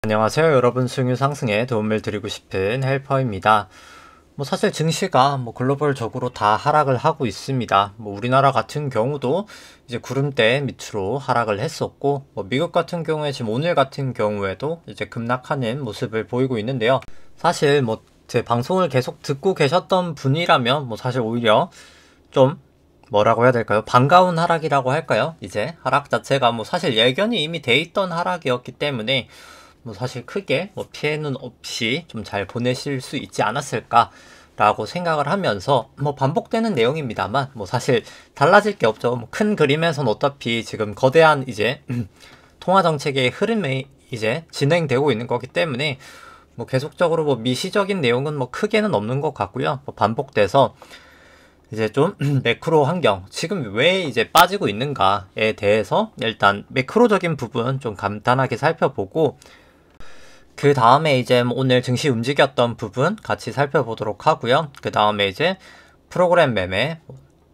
안녕하세요 여러분, 수익률 상승에 도움을 드리고 싶은 헬퍼입니다. 사실 증시가 글로벌적으로 다 하락을 하고 있습니다. 우리나라 같은 경우도 이제 구름대 밑으로 하락을 했었고, 미국 같은 경우에 지금 오늘 같은 경우에도 이제 급락하는 모습을 보이고 있는데요. 사실 제 방송을 계속 듣고 계셨던 분이라면 사실 오히려 좀 뭐라고 해야 될까요? 반가운 하락이라고 할까요? 이제 하락 자체가 사실 예견이 이미 돼 있던 하락이었기 때문에 사실 크게 피해는 없이 좀 잘 보내실 수 있지 않았을까 라고 생각을 하면서 반복되는 내용입니다만 사실 달라질 게 없죠. 큰 그림에선 어차피 지금 거대한 이제 통화 정책의 흐름이 이제 진행되고 있는 거기 때문에 계속적으로 미시적인 내용은 크게는 없는 것 같고요. 반복돼서 이제 좀 매크로 환경, 지금 왜 이제 빠지고 있는가에 대해서 일단 매크로적인 부분 좀 간단하게 살펴보고, 그 다음에 이제 오늘 증시 움직였던 부분 같이 살펴보도록 하고요. 그 다음에 이제 프로그램 매매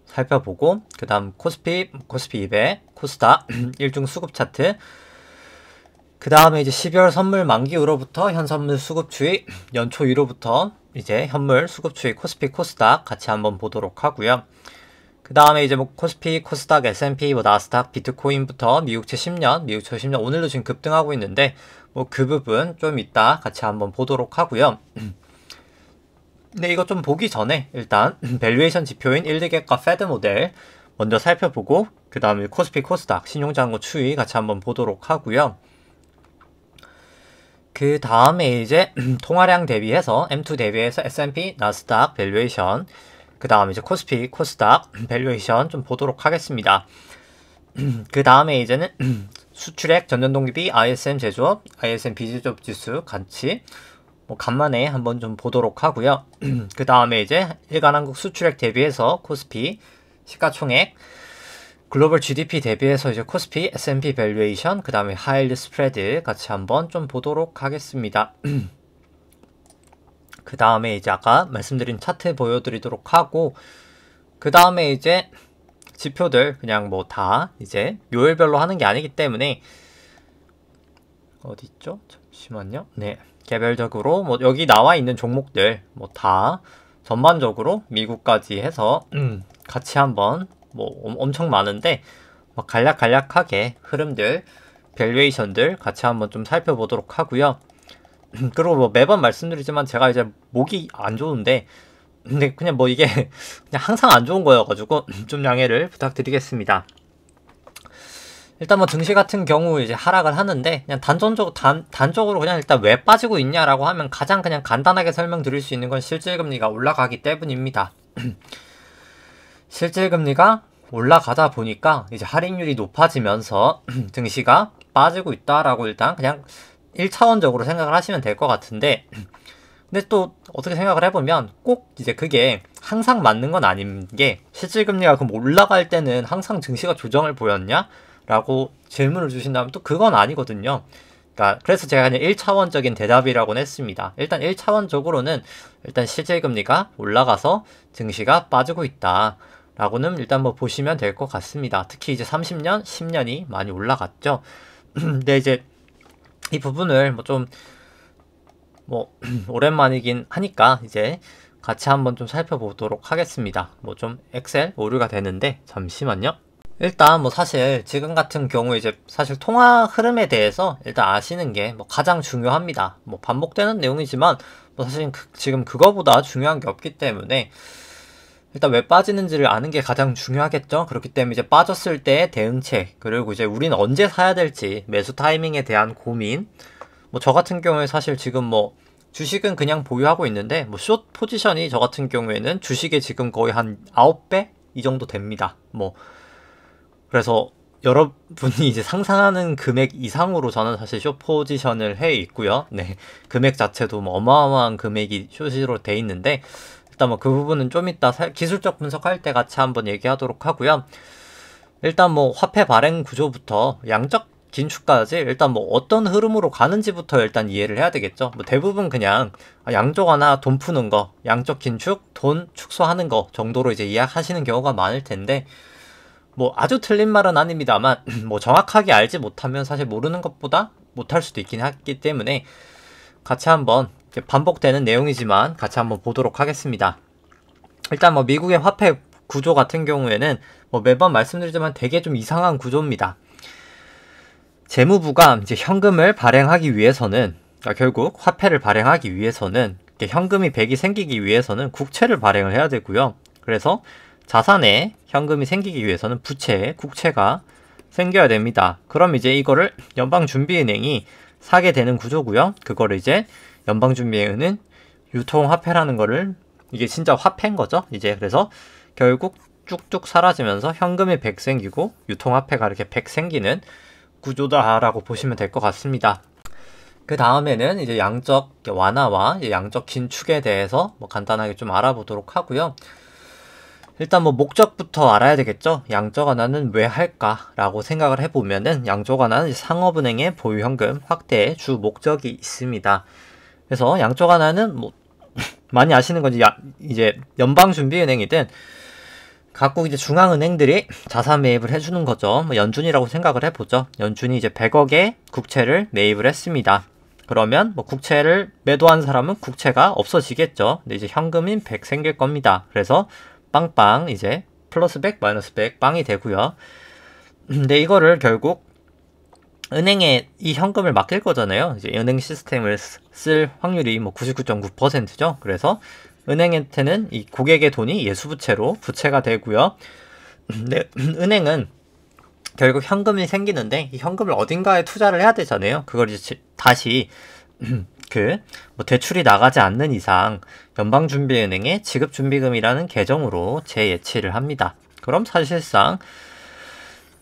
살펴보고, 그 다음 코스피 200, 코스닥 일중 수급 차트, 그 다음에 이제 12월 선물 만기로부터 현선물 수급 추이, 연초 1호부터 이제 현물 수급 추이 코스피 코스닥 같이 한번 보도록 하고요. 그 다음에 이제 코스피, 코스닥, S&P, 나스닥, 비트코인부터 미국채 10년, 미국채 10년 오늘도 지금 급등하고 있는데 그 부분 좀 이따 같이 한번 보도록 하고요. 근데 이거 좀 보기 전에 일단 밸류에이션 지표인 일드갭과 패드 모델 먼저 살펴보고, 그 다음에 코스피, 코스닥, 신용장고 추이 같이 한번 보도록 하고요. 그 다음에 이제 통화량 대비해서 M2 대비해서 S&P, 나스닥 밸류에이션, 그 다음에 이제 코스피, 코스닥 밸류에이션 좀 보도록 하겠습니다. 그 다음에 이제는 수출액, 전년동기, ISM 제조업, ISM 비제조업 지수 같이 간만에 한번 좀 보도록 하고요. 그 다음에 이제 일간한국 수출액 대비해서 코스피, 시가총액, 글로벌 GDP 대비해서 이제 코스피, S&P 밸류에이션, 그 다음에 하이힐드 스프레드 같이 한번 좀 보도록 하겠습니다. 그 다음에 이제 아까 말씀드린 차트 보여드리도록 하고, 그 다음에 이제 지표들 그냥 다 이제 요일별로 하는 게 아니기 때문에 어디 있죠? 잠시만요. 네, 개별적으로 여기 나와 있는 종목들 다 전반적으로 미국까지 해서 같이 한번 엄청 많은데 간략간략하게 흐름들, 밸류에이션들 같이 한번 좀 살펴보도록 하고요. 그리고 매번 말씀드리지만 제가 이제 목이 안 좋은데, 근데 그냥 이게 그냥 항상 안 좋은 거여가지고 좀 양해를 부탁드리겠습니다. 일단 증시 같은 경우 이제 하락을 하는데, 그냥 단적으로 그냥 일단 왜 빠지고 있냐라고 하면 가장 그냥 간단하게 설명드릴 수 있는 건 실질금리가 올라가기 때문입니다. 실질금리가 올라가다 보니까 이제 할인율이 높아지면서 증시가 빠지고 있다라고 일단 그냥 1차원적으로 생각을 하시면 될 것 같은데, 근데 또 어떻게 생각을 해보면 꼭 이제 그게 항상 맞는 건 아닌 게, 실질금리가 그럼 올라갈 때는 항상 증시가 조정을 보였냐? 라고 질문을 주신다면 또 그건 아니거든요. 그래서 제가 그냥 1차원적인 대답이라고는 했습니다. 일단 1차원적으로는 일단 실질금리가 올라가서 증시가 빠지고 있다 라고는 일단 보시면 될 것 같습니다. 특히 이제 30년, 10년이 많이 올라갔죠. 근데 이제 이 부분을 좀 오랜만이긴 하니까 이제 같이 한번 좀 살펴보도록 하겠습니다. 좀 엑셀 오류가 되는데 잠시만요. 일단 사실 지금 같은 경우 이제 사실 통화 흐름에 대해서 일단 아시는 게 가장 중요합니다. 반복되는 내용이지만 사실 지금 그거보다 중요한 게 없기 때문에 일단 왜 빠지는지를 아는 게 가장 중요하겠죠. 그렇기 때문에 이제 빠졌을 때의 대응책, 그리고 이제 우리는 언제 사야 될지 매수 타이밍에 대한 고민. 저 같은 경우에 사실 지금 주식은 그냥 보유하고 있는데 숏 포지션이 저 같은 경우에는 주식에 지금 거의 한 9배 이 정도 됩니다. 그래서 여러분이 이제 상상하는 금액 이상으로 저는 사실 숏 포지션을 해 있고요. 네, 금액 자체도 어마어마한 금액이 숏으로 돼 있는데, 일단 그 부분은 좀 이따 기술적 분석할 때 같이 한번 얘기하도록 하고요. 일단 화폐 발행 구조부터 양적 긴축까지 일단 어떤 흐름으로 가는지부터 일단 이해를 해야 되겠죠. 대부분 그냥 양적 완화, 돈 푸는 거, 양적 긴축, 돈 축소하는 거 정도로 이제 이해하시는 경우가 많을 텐데, 아주 틀린 말은 아닙니다만 정확하게 알지 못하면 사실 모르는 것보다 못할 수도 있긴 하기 때문에 같이 한번 반복되는 내용이지만 같이 한번 보도록 하겠습니다. 일단 뭐 미국의 화폐 구조 같은 경우에는 뭐 매번 말씀드리지만 되게 좀 이상한 구조입니다. 재무부가 이제 현금을 발행하기 위해서는 결국 화폐를 발행하기 위해서는 현금이 100이 생기기 위해서는 국채를 발행을 해야 되고요. 그래서 자산에 현금이 생기기 위해서는 부채, 국채가 생겨야 됩니다. 그럼 이제 이거를 연방준비은행이 사게 되는 구조고요. 그거를 이제 연방준비은행은 유통화폐라는 거를 이게 진짜 화폐인 거죠. 이제 그래서 결국 쭉쭉 사라지면서 현금이 100 생기고 유통화폐가 이렇게 100 생기는 구조다라고 보시면 될 것 같습니다. 그 다음에는 이제 양적 완화와 양적 긴축에 대해서 뭐 간단하게 좀 알아보도록 하고요. 일단 뭐 목적부터 알아야 되겠죠. 양적 완화는 왜 할까라고 생각을 해보면은 양적 완화는 상업은행의 보유현금 확대의 주 목적이 있습니다. 그래서 양적 완화는 뭐 많이 아시는 건지 이제 연방준비은행이든 각국 이제 중앙은행들이 자산 매입을 해주는 거죠. 뭐 연준이라고 생각을 해보죠. 연준이 이제 100억의 국채를 매입을 했습니다. 그러면 뭐 국채를 매도한 사람은 국채가 없어지겠죠. 근데 이제 현금인 100 생길 겁니다. 그래서 빵빵 이제 플러스 100 마이너스 100 빵이 되고요. 근데 이거를 결국 은행에 이 현금을 맡길 거잖아요. 이제 은행 시스템을 쓸 확률이 뭐 99.9%죠. 그래서 은행한테는 이 고객의 돈이 예수부채로 부채가 되고요. 근데 은행은 결국 현금이 생기는데 이 현금을 어딘가에 투자를 해야 되잖아요. 그걸 이제 다시 뭐 대출이 나가지 않는 이상 연방준비은행의 지급준비금이라는 계정으로 재예치를 합니다. 그럼 사실상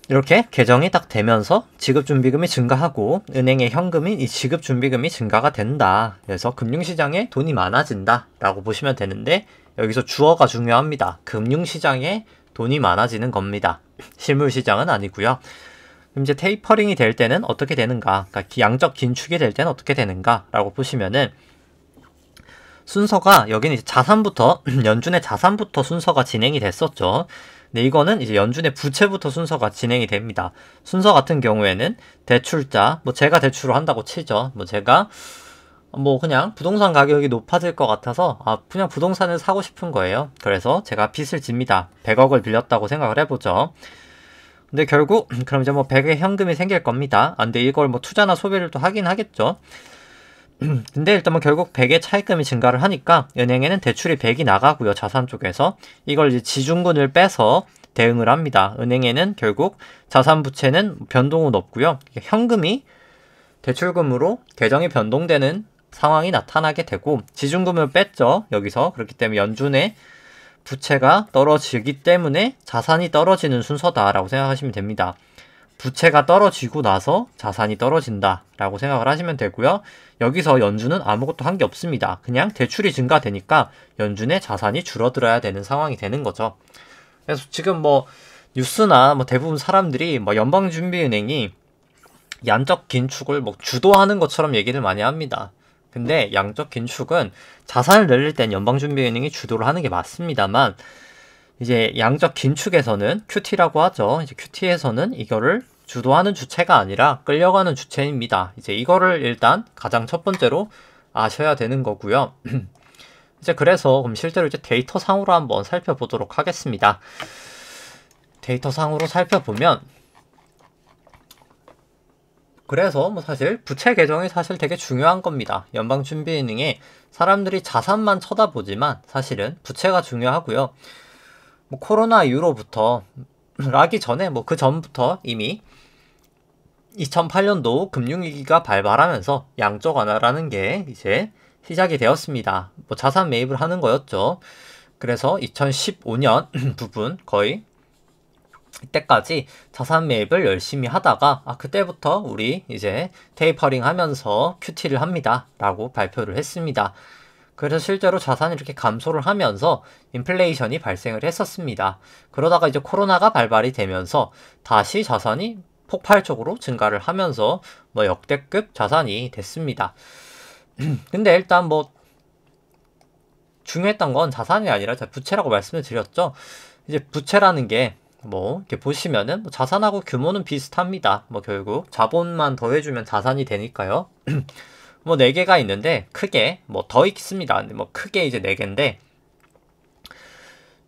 이렇게 계정이 딱 되면서 지급준비금이 증가하고 은행의 현금인 이 지급준비금이 증가가 된다. 그래서 금융시장에 돈이 많아진다 라고 보시면 되는데 여기서 주어가 중요합니다. 금융시장에 돈이 많아지는 겁니다. 실물시장은 아니고요. 그럼 이제 테이퍼링이 될 때는 어떻게 되는가? 그러니까 양적 긴축이 될 때는 어떻게 되는가? 라고 보시면은 순서가 여기는 이제 자산부터 연준의 자산부터 순서가 진행이 됐었죠. 근데 이거는 이제 연준의 부채부터 순서가 진행이 됩니다. 순서 같은 경우에는 대출자, 뭐 제가 대출을 한다고 치죠. 뭐 제가 뭐 그냥 부동산 가격이 높아질 것 같아서 그냥 부동산을 사고 싶은 거예요. 그래서 제가 빚을 집니다. 100억을 빌렸다고 생각을 해보죠. 근데 결국 그럼 이제 뭐 100의 현금이 생길 겁니다. 근데 이걸 뭐 투자나 소비를 또 하긴 하겠죠. 근데 일단 뭐 결국 100의 차입금이 증가를 하니까 은행에는 대출이 100이 나가고요. 자산 쪽에서 이걸 이제 지중군을 빼서 대응을 합니다. 은행에는 결국 자산 부채는 변동은 없고요. 현금이 대출금으로 계정이 변동되는 상황이 나타나게 되고 지중금을 뺐죠. 여기서 그렇기 때문에 연준의 부채가 떨어지기 때문에 자산이 떨어지는 순서다라고 생각하시면 됩니다. 부채가 떨어지고 나서 자산이 떨어진다 라고 생각을 하시면 되고요. 여기서 연준은 아무것도 한 게 없습니다. 그냥 대출이 증가되니까 연준의 자산이 줄어들어야 되는 상황이 되는 거죠. 그래서 지금 뭐 뉴스나 뭐 대부분 사람들이 뭐 연방준비은행이 양적 긴축을 뭐 주도하는 것처럼 얘기를 많이 합니다. 근데 양적 긴축은 자산을 늘릴 땐 연방준비은행이 주도를 하는 게 맞습니다만 이제 양적 긴축에서는 QT라고 하죠. 이제 QT에서는 이거를 주도하는 주체가 아니라 끌려가는 주체입니다. 이제 이거를 일단 가장 첫 번째로 아셔야 되는 거고요. 이제 그래서 그럼 실제로 이제 데이터 상으로 한번 살펴보도록 하겠습니다. 데이터 상으로 살펴보면 그래서 뭐 사실 부채 계정이 사실 되게 중요한 겁니다. 연방준비은행에 사람들이 자산만 쳐다보지만 사실은 부채가 중요하고요. 뭐 코로나 이후로부터 라기 전에 뭐 그 전부터 이미 2008년도 금융위기가 발발하면서 양적 완화라는 게 이제 시작이 되었습니다. 뭐 자산 매입을 하는 거였죠. 그래서 2015년 부분 거의 이때까지 자산 매입을 열심히 하다가 그때부터 우리 이제 테이퍼링 하면서 QT를 합니다 라고 발표를 했습니다. 그래서 실제로 자산이 이렇게 감소를 하면서 인플레이션이 발생을 했었습니다. 그러다가 이제 코로나가 발발이 되면서 다시 자산이 폭발적으로 증가를 하면서 뭐 역대급 자산이 됐습니다. 근데 일단 뭐 중요했던 건 자산이 아니라 부채라고 말씀을 드렸죠. 이제 부채라는 게 뭐 이렇게 보시면은 뭐 자산하고 규모는 비슷합니다. 뭐 결국 자본만 더해주면 자산이 되니까요. 뭐 4개가 있는데 크게 뭐 더 있습니다. 근데 뭐 크게 이제 4개인데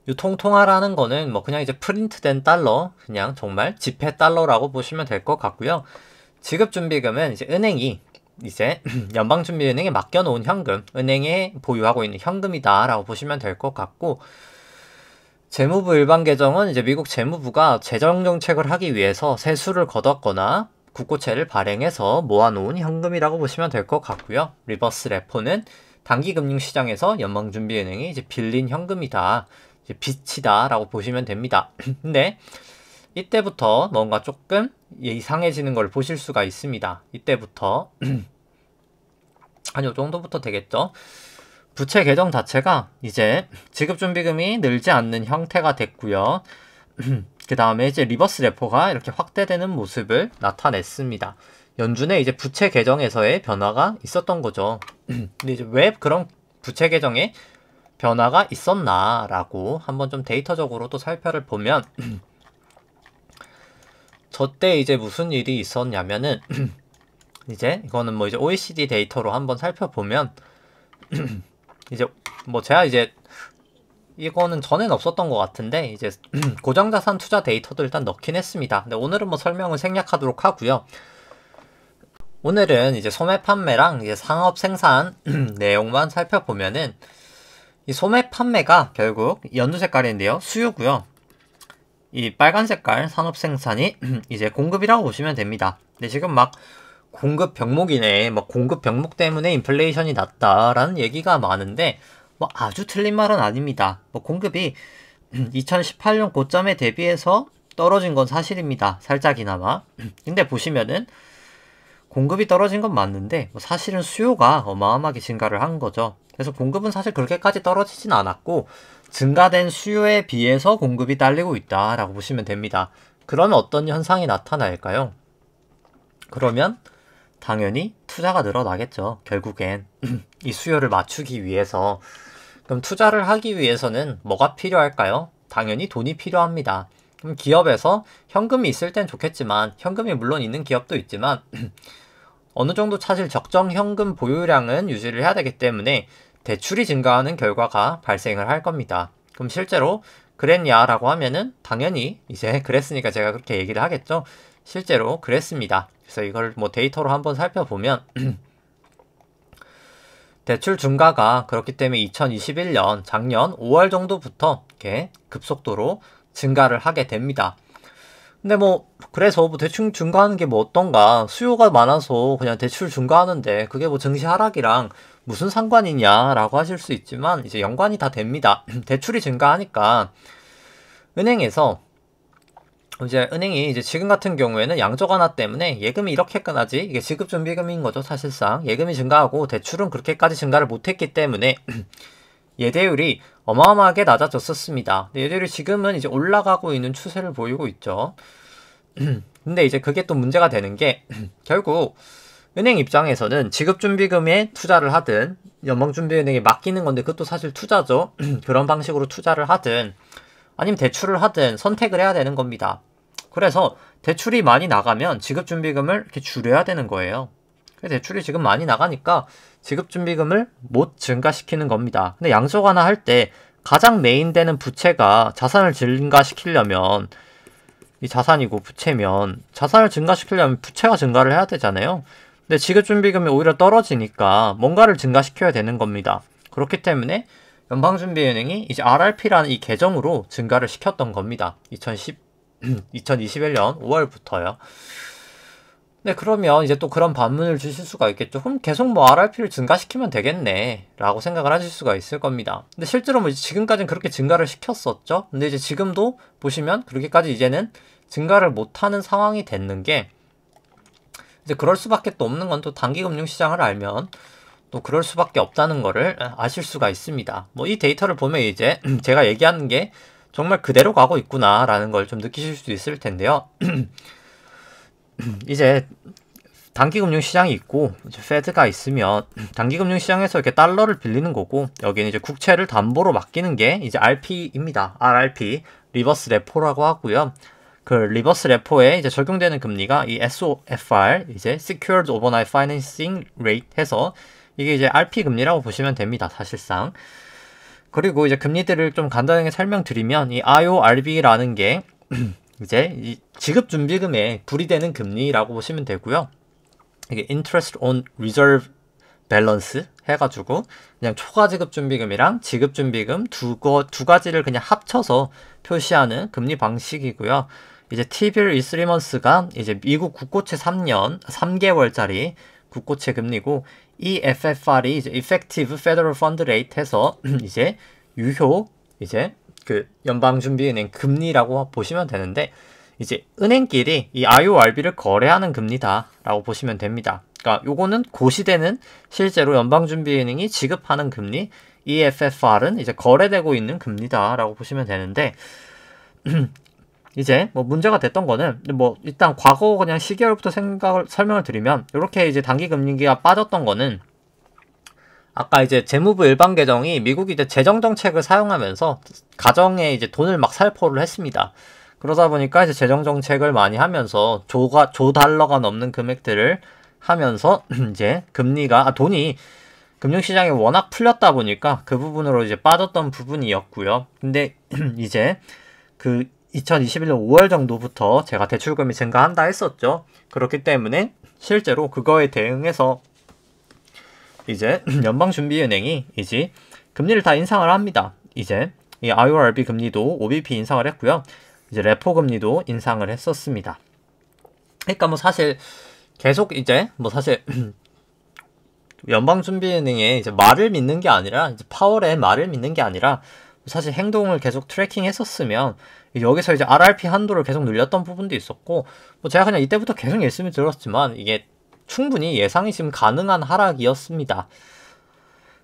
유통통화라는 거는 뭐 그냥 이제 프린트된 달러, 그냥 정말 지폐 달러라고 보시면 될 것 같고요. 지급준비금은 이제 은행이 이제 연방준비은행에 맡겨놓은 현금, 은행에 보유하고 있는 현금이다라고 보시면 될 것 같고, 재무부 일반 계정은 이제 미국 재무부가 재정정책을 하기 위해서 세수를 거뒀거나 국고채를 발행해서 모아놓은 현금이라고 보시면 될 것 같고요. 리버스 레포는 단기금융시장에서 연방준비은행이 이제 빌린 현금이다, 이제 빚이다 라고 보시면 됩니다. 근데 이때부터 뭔가 조금 이상해지는 걸 보실 수가 있습니다. 이때부터 한 요 정도부터 되겠죠. 부채 계정 자체가 이제 지급준비금이 늘지 않는 형태가 됐고요. 그 다음에 이제 리버스 레포가 이렇게 확대되는 모습을 나타냈습니다. 연준의 이제 부채 계정에서의 변화가 있었던 거죠. 근데 이제 왜 그런 부채 계정에 변화가 있었나라고 한번 좀 데이터적으로 또 살펴를 보면 저때 이제 무슨 일이 있었냐면은 이제 이거는 뭐 이제 OECD 데이터로 한번 살펴보면 이제 뭐 제가 이제 이거는 전엔 없었던 것 같은데 이제 고정자산 투자 데이터도 일단 넣긴 했습니다. 근데 오늘은 뭐 설명을 생략하도록 하고요. 오늘은 이제 소매 판매랑 이제 상업 생산 내용만 살펴보면은 이 소매 판매가 결국 연두 색깔인데요. 수요고요. 이 빨간 색깔 산업 생산이 이제 공급이라고 보시면 됩니다. 근데 지금 막 공급 병목이네, 뭐 공급 병목 때문에 인플레이션이 났다라는 얘기가 많은데 뭐 아주 틀린 말은 아닙니다. 뭐 공급이 2018년 고점에 대비해서 떨어진 건 사실입니다. 살짝이나마. 근데 보시면은 공급이 떨어진 건 맞는데 뭐 사실은 수요가 어마어마하게 증가를 한 거죠. 그래서 공급은 사실 그렇게까지 떨어지진 않았고 증가된 수요에 비해서 공급이 딸리고 있다라고 보시면 됩니다. 그러면 어떤 현상이 나타날까요? 그러면 당연히 투자가 늘어나겠죠. 결국엔 이 수요를 맞추기 위해서. 그럼 투자를 하기 위해서는 뭐가 필요할까요? 당연히 돈이 필요합니다. 그럼 기업에서 현금이 있을 땐 좋겠지만 현금이 물론 있는 기업도 있지만 어느 정도 사실 적정 현금 보유량은 유지를 해야 되기 때문에 대출이 증가하는 결과가 발생을 할 겁니다. 그럼 실제로 그랬냐라고 하면은 당연히 이제 그랬으니까 제가 그렇게 얘기를 하겠죠. 실제로 그랬습니다. 그래서 이걸 뭐 데이터로 한번 살펴보면 대출 증가가 그렇기 때문에 2021년 작년 5월 정도부터 이렇게 급속도로 증가를 하게 됩니다. 근데 뭐 그래서 뭐 대출 증가하는 게 뭐 어떤가, 수요가 많아서 그냥 대출 증가하는데 그게 뭐 증시 하락이랑 무슨 상관이냐라고 하실 수 있지만 이제 연관이 다 됩니다. 대출이 증가하니까 은행에서 이제 은행이 이제 지금 같은 경우에는 양적 완화 때문에 예금이 이렇게까지 이게 지급준비금인 거죠. 사실상 예금이 증가하고 대출은 그렇게까지 증가를 못했기 때문에 예대율이 어마어마하게 낮아졌었습니다. 예대율이 지금은 이제 올라가고 있는 추세를 보이고 있죠. 근데 이제 그게 또 문제가 되는 게 결국 은행 입장에서는 지급준비금에 투자를 하든 연방준비은행에 맡기는 건데 그것도 사실 투자죠. 그런 방식으로 투자를 하든 아니면 대출을 하든 선택을 해야 되는 겁니다. 그래서 대출이 많이 나가면 지급준비금을 이렇게 줄여야 되는 거예요. 대출이 지금 많이 나가니까 지급준비금을 못 증가시키는 겁니다. 근데 양적 완화 할 때 가장 메인되는 부채가 자산을 증가시키려면 이 자산이고 부채면 자산을 증가시키려면 부채가 증가를 해야 되잖아요. 근데 지급준비금이 오히려 떨어지니까 뭔가를 증가시켜야 되는 겁니다. 그렇기 때문에 연방준비은행이 이제 RRP라는 이 계정으로 증가를 시켰던 겁니다. 2021년 5월부터요. 네, 그러면 이제 또 그런 반문을 주실 수가 있겠죠. 그럼 계속 뭐 RRP를 증가시키면 되겠네 라고 생각을 하실 수가 있을 겁니다. 근데 실제로 뭐 지금까지는 그렇게 증가를 시켰었죠. 근데 이제 지금도 보시면 그렇게까지 이제는 증가를 못하는 상황이 됐는 게 이제 그럴 수밖에 또 없는 건 또 단기금융시장을 알면 또 그럴 수밖에 없다는 거를 아실 수가 있습니다. 뭐 이 데이터를 보면 이제 제가 얘기하는 게 정말 그대로 가고 있구나 라는 걸 좀 느끼실 수 있을 텐데요. 이제 단기금융시장이 있고 이제 페드가 있으면 단기금융시장에서 이렇게 달러를 빌리는 거고 여기는 이제 국채를 담보로 맡기는 게 이제 RP입니다. RRP, 리버스 레포라고 하고요. 그 리버스 레포에 이제 적용되는 금리가 이 SOFR, 이제 Secured Overnight Financing Rate 해서 이게 이제 RP 금리라고 보시면 됩니다, 사실상. 그리고 이제 금리들을 좀 간단하게 설명드리면 이 IORB라는 게 이제 이 지급 준비금에 불이되는 금리라고 보시면 되고요. 이게 Interest on Reserve Balance 해가지고 그냥 초과 지급 준비금이랑 지급 준비금 두 가지를 그냥 합쳐서 표시하는 금리 방식이고요. 이제 T-bill 3months가 이제 미국 국고채 3개월짜리 국고채 금리고, 이 FFR이 이제 Effective Federal Fund Rate 해서 이제 유효 이제 그 연방준비은행 금리라고 보시면 되는데, 이제 은행끼리 이 IORB를 거래하는 금리다라고 보시면 됩니다. 그러니까 요거는 고시되는 실제로 연방준비은행이 지급하는 금리, 이 FFR은 이제 거래되고 있는 금리다라고 보시면 되는데, 이제 뭐 문제가 됐던 거는 뭐 일단 과거 그냥 시계열부터 설명을 드리면, 이렇게 이제 단기 금리가 빠졌던 거는 아까 이제 재무부 일반 계정이 미국이 이제 재정 정책을 사용하면서 가정에 이제 돈을 막 살포를 했습니다. 그러다 보니까 이제 재정 정책을 많이 하면서 조 달러가 넘는 금액들을 하면서 이제 돈이 금융시장에 워낙 풀렸다 보니까 그 부분으로 이제 빠졌던 부분이었고요. 근데 이제 그 2021년 5월 정도부터 제가 대출금이 증가한다 했었죠. 그렇기 때문에 실제로 그거에 대응해서 이제 연방준비은행이 이제 금리를 다 인상을 합니다. 이제 이 IORB 금리도 5bp 인상을 했고요. 이제 레포 금리도 인상을 했었습니다. 그러니까 뭐 사실 계속 이제 뭐 사실 연방준비은행의 이제 말을 믿는 게 아니라, 이제 파월의 말을 믿는 게 아니라 사실 행동을 계속 트래킹 했었으면 여기서 이제 RRP 한도를 계속 늘렸던 부분도 있었고, 뭐 제가 그냥 이때부터 계속 말씀을 드렸지만 이게 충분히 예상이 지금 가능한 하락이었습니다.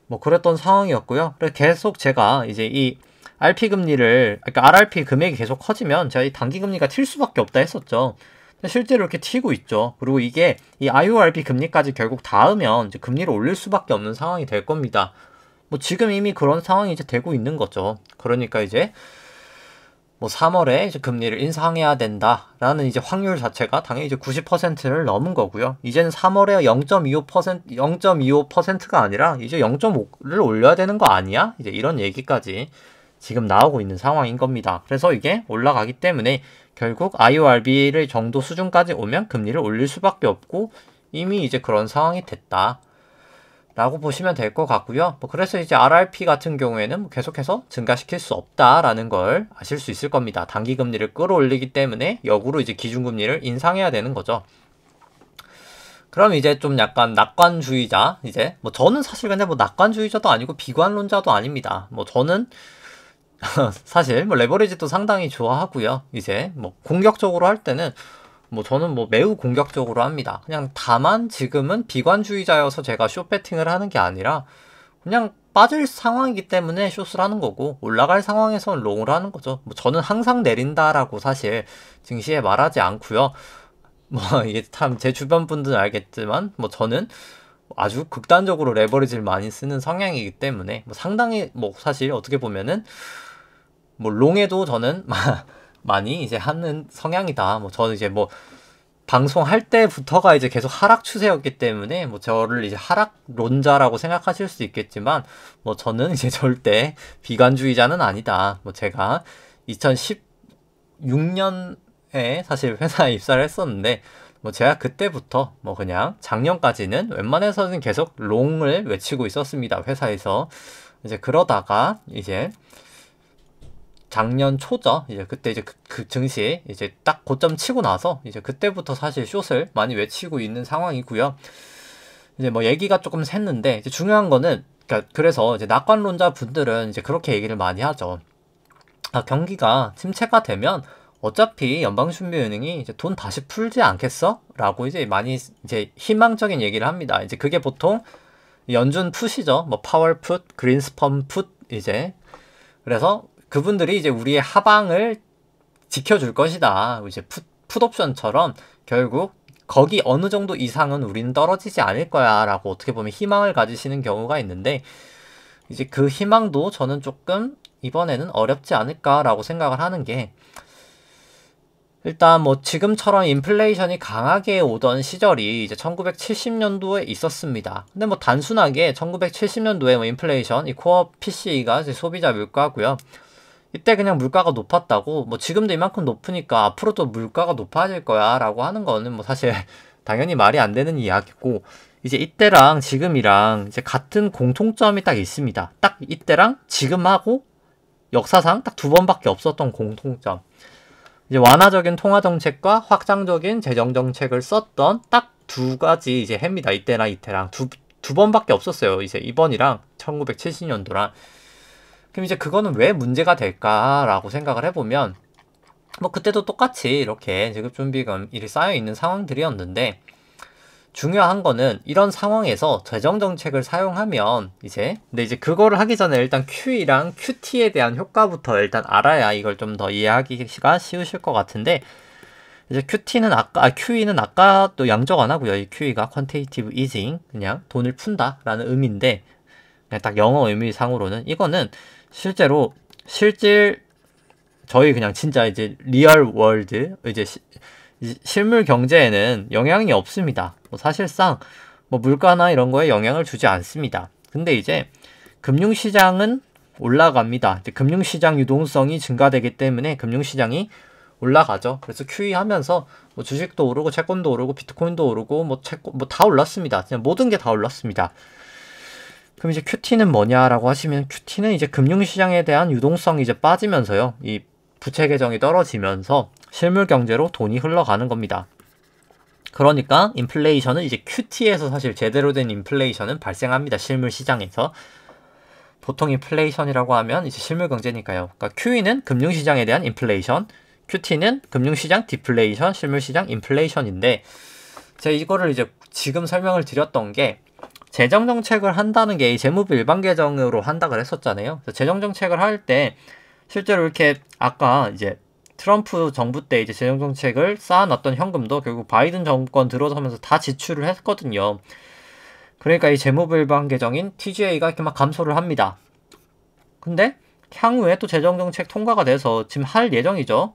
뭐 그랬던 상황이었고요. 그래서 계속 제가 이제 이 RP 금리를, 그러니까 RRP 금액이 계속 커지면 제가 이 단기 금리가 튈 수밖에 없다 했었죠. 근데 실제로 이렇게 튀고 있죠. 그리고 이게 이 IORP 금리까지 결국 닿으면 이제 금리를 올릴 수밖에 없는 상황이 될 겁니다. 뭐 지금 이미 그런 상황이 이제 되고 있는 거죠. 그러니까 이제 뭐 3월에 이제 금리를 인상해야 된다라는 이제 확률 자체가 당연히 이제 90%를 넘은 거고요. 이제는 3월에 0.25%가 아니라 이제 0.5를 올려야 되는 거 아니야? 이제 이런 얘기까지 지금 나오고 있는 상황인 겁니다. 그래서 이게 올라가기 때문에 결국 IORB를 정도 수준까지 오면 금리를 올릴 수밖에 없고, 이미 이제 그런 상황이 됐다 라고 보시면 될 것 같고요. 뭐 그래서 이제 RRP 같은 경우에는 계속해서 증가시킬 수 없다라는 걸 아실 수 있을 겁니다. 단기 금리를 끌어올리기 때문에 역으로 이제 기준금리를 인상해야 되는 거죠. 그럼 이제 좀 약간 낙관주의자, 이제 뭐 저는 사실 근데 뭐 낙관주의자도 아니고 비관론자도 아닙니다. 뭐 저는 사실 뭐 레버리지도 상당히 좋아하고요. 이제 뭐 공격적으로 할 때는 뭐 저는 뭐 매우 공격적으로 합니다. 그냥 다만 지금은 비관주의자여서 제가 숏배팅을 하는 게 아니라 그냥 빠질 상황이기 때문에 숏을 하는 거고, 올라갈 상황에서는 롱을 하는 거죠. 뭐 저는 항상 내린다라고 사실 증시에 말하지 않고요. 뭐 이게 참 제 주변 분들은 알겠지만 뭐 저는 아주 극단적으로 레버리지를 많이 쓰는 성향이기 때문에 뭐 상당히 뭐 사실 어떻게 보면은 뭐 롱에도 저는 많이 이제 하는 성향이다. 뭐 저는 이제 뭐 방송할 때부터가 이제 계속 하락 추세였기 때문에 뭐 저를 이제 하락론자라고 생각하실 수 있겠지만, 뭐 저는 이제 절대 비관주의자는 아니다. 뭐 제가 2016년에 사실 회사에 입사를 했었는데, 뭐 제가 그때부터 뭐 그냥 작년까지는 웬만해서는 계속 롱을 외치고 있었습니다, 회사에서. 이제 그러다가 이제 작년 초죠. 이제 그때 이제 그 증시 이제 딱 고점 치고 나서 이제 그때부터 사실 숏을 많이 외치고 있는 상황이고요. 이제 뭐 얘기가 조금 샜는데, 이제 중요한 거는, 그러니까 그래서 이제 낙관론자 분들은 이제 그렇게 얘기를 많이 하죠. 아, 경기가 침체가 되면 어차피 연방준비은행이 이제 돈 다시 풀지 않겠어? 라고 이제 많이 이제 희망적인 얘기를 합니다. 이제 그게 보통 연준 풋이죠. 뭐 파월 풋, 그린스펀 풋, 이제 그래서 그분들이 이제 우리의 하방을 지켜줄 것이다. 이제 풋옵션처럼 결국 거기 어느 정도 이상은 우리는 떨어지지 않을 거야 라고 어떻게 보면 희망을 가지시는 경우가 있는데, 이제 그 희망도 저는 조금 이번에는 어렵지 않을까라고 생각을 하는 게, 일단 뭐 지금처럼 인플레이션이 강하게 오던 시절이 이제 1970년도에 있었습니다. 근데 뭐 단순하게 1970년도에 뭐 인플레이션, 이 코어 PCE가 이제 소비자 물가고요. 이때 그냥 물가가 높았다고, 뭐 지금도 이만큼 높으니까 앞으로도 물가가 높아질 거야 라고 하는 거는 뭐 사실 당연히 말이 안 되는 이야기고, 이제 이때랑 지금이랑 이제 같은 공통점이 딱 있습니다. 딱 이때랑 지금하고 역사상 딱 두 번밖에 없었던 공통점. 이제 완화적인 통화 정책과 확장적인 재정 정책을 썼던 딱 두 가지 이제 해입니다. 이때나 이때랑 두 번밖에 없었어요. 이제 이번이랑 1970년도랑. 그럼 이제 그거는 왜 문제가 될까라고 생각을 해보면, 뭐 그때도 똑같이 이렇게 지급준비금이 쌓여 있는 상황들이었는데, 중요한 거는 이런 상황에서 재정정책을 사용하면 근데 이제 그거를 하기 전에 일단 QE랑 QT에 대한 효과부터 일단 알아야 이걸 좀 더 이해하기가 쉬우실 것 같은데, 이제 QE는 아까 또 양적 안 하고요. 이 QE가 Quantitative Easing, 그냥 돈을 푼다라는 의미인데, 그냥 딱 영어 의미상으로는 이거는 실제로 저희 그냥 진짜 이제 리얼 월드, 이제 실물 경제에는 영향이 없습니다. 뭐 사실상 뭐 물가나 이런 거에 영향을 주지 않습니다. 근데 이제 금융시장은 올라갑니다. 이제 금융시장 유동성이 증가되기 때문에 금융시장이 올라가죠. 그래서 QE 하면서 뭐 주식도 오르고 채권도 오르고 비트코인도 오르고 뭐 다 올랐습니다. 그냥 모든 게 다 올랐습니다. 그럼 이제 QT는 뭐냐라고 하시면, QT는 이제 금융시장에 대한 유동성이 이제 빠지면서요. 이 부채 계정이 떨어지면서 실물 경제로 돈이 흘러가는 겁니다. 그러니까 인플레이션은 이제 QT에서 사실 제대로 된 인플레이션은 발생합니다. 실물 시장에서. 보통 인플레이션이라고 하면 이제 실물 경제니까요. 그러니까 QE는 금융시장에 대한 인플레이션, QT는 금융시장 디플레이션, 실물시장 인플레이션인데, 제가 이거를 이제 지금 설명을 드렸던 게, 재정정책을 한다는 게 이 재무부 일반 계정으로 한다 그랬었잖아요. 재정정책을 할 때 실제로 이렇게 아까 이제 트럼프 정부 때 이제 재정정책을 쌓아놨던 현금도 결국 바이든 정권 들어서면서 다 지출을 했거든요. 그러니까 이 재무부 일반 계정인 TGA가 이렇게 막 감소를 합니다. 근데 향후에 또 재정정책 통과가 돼서 지금 할 예정이죠.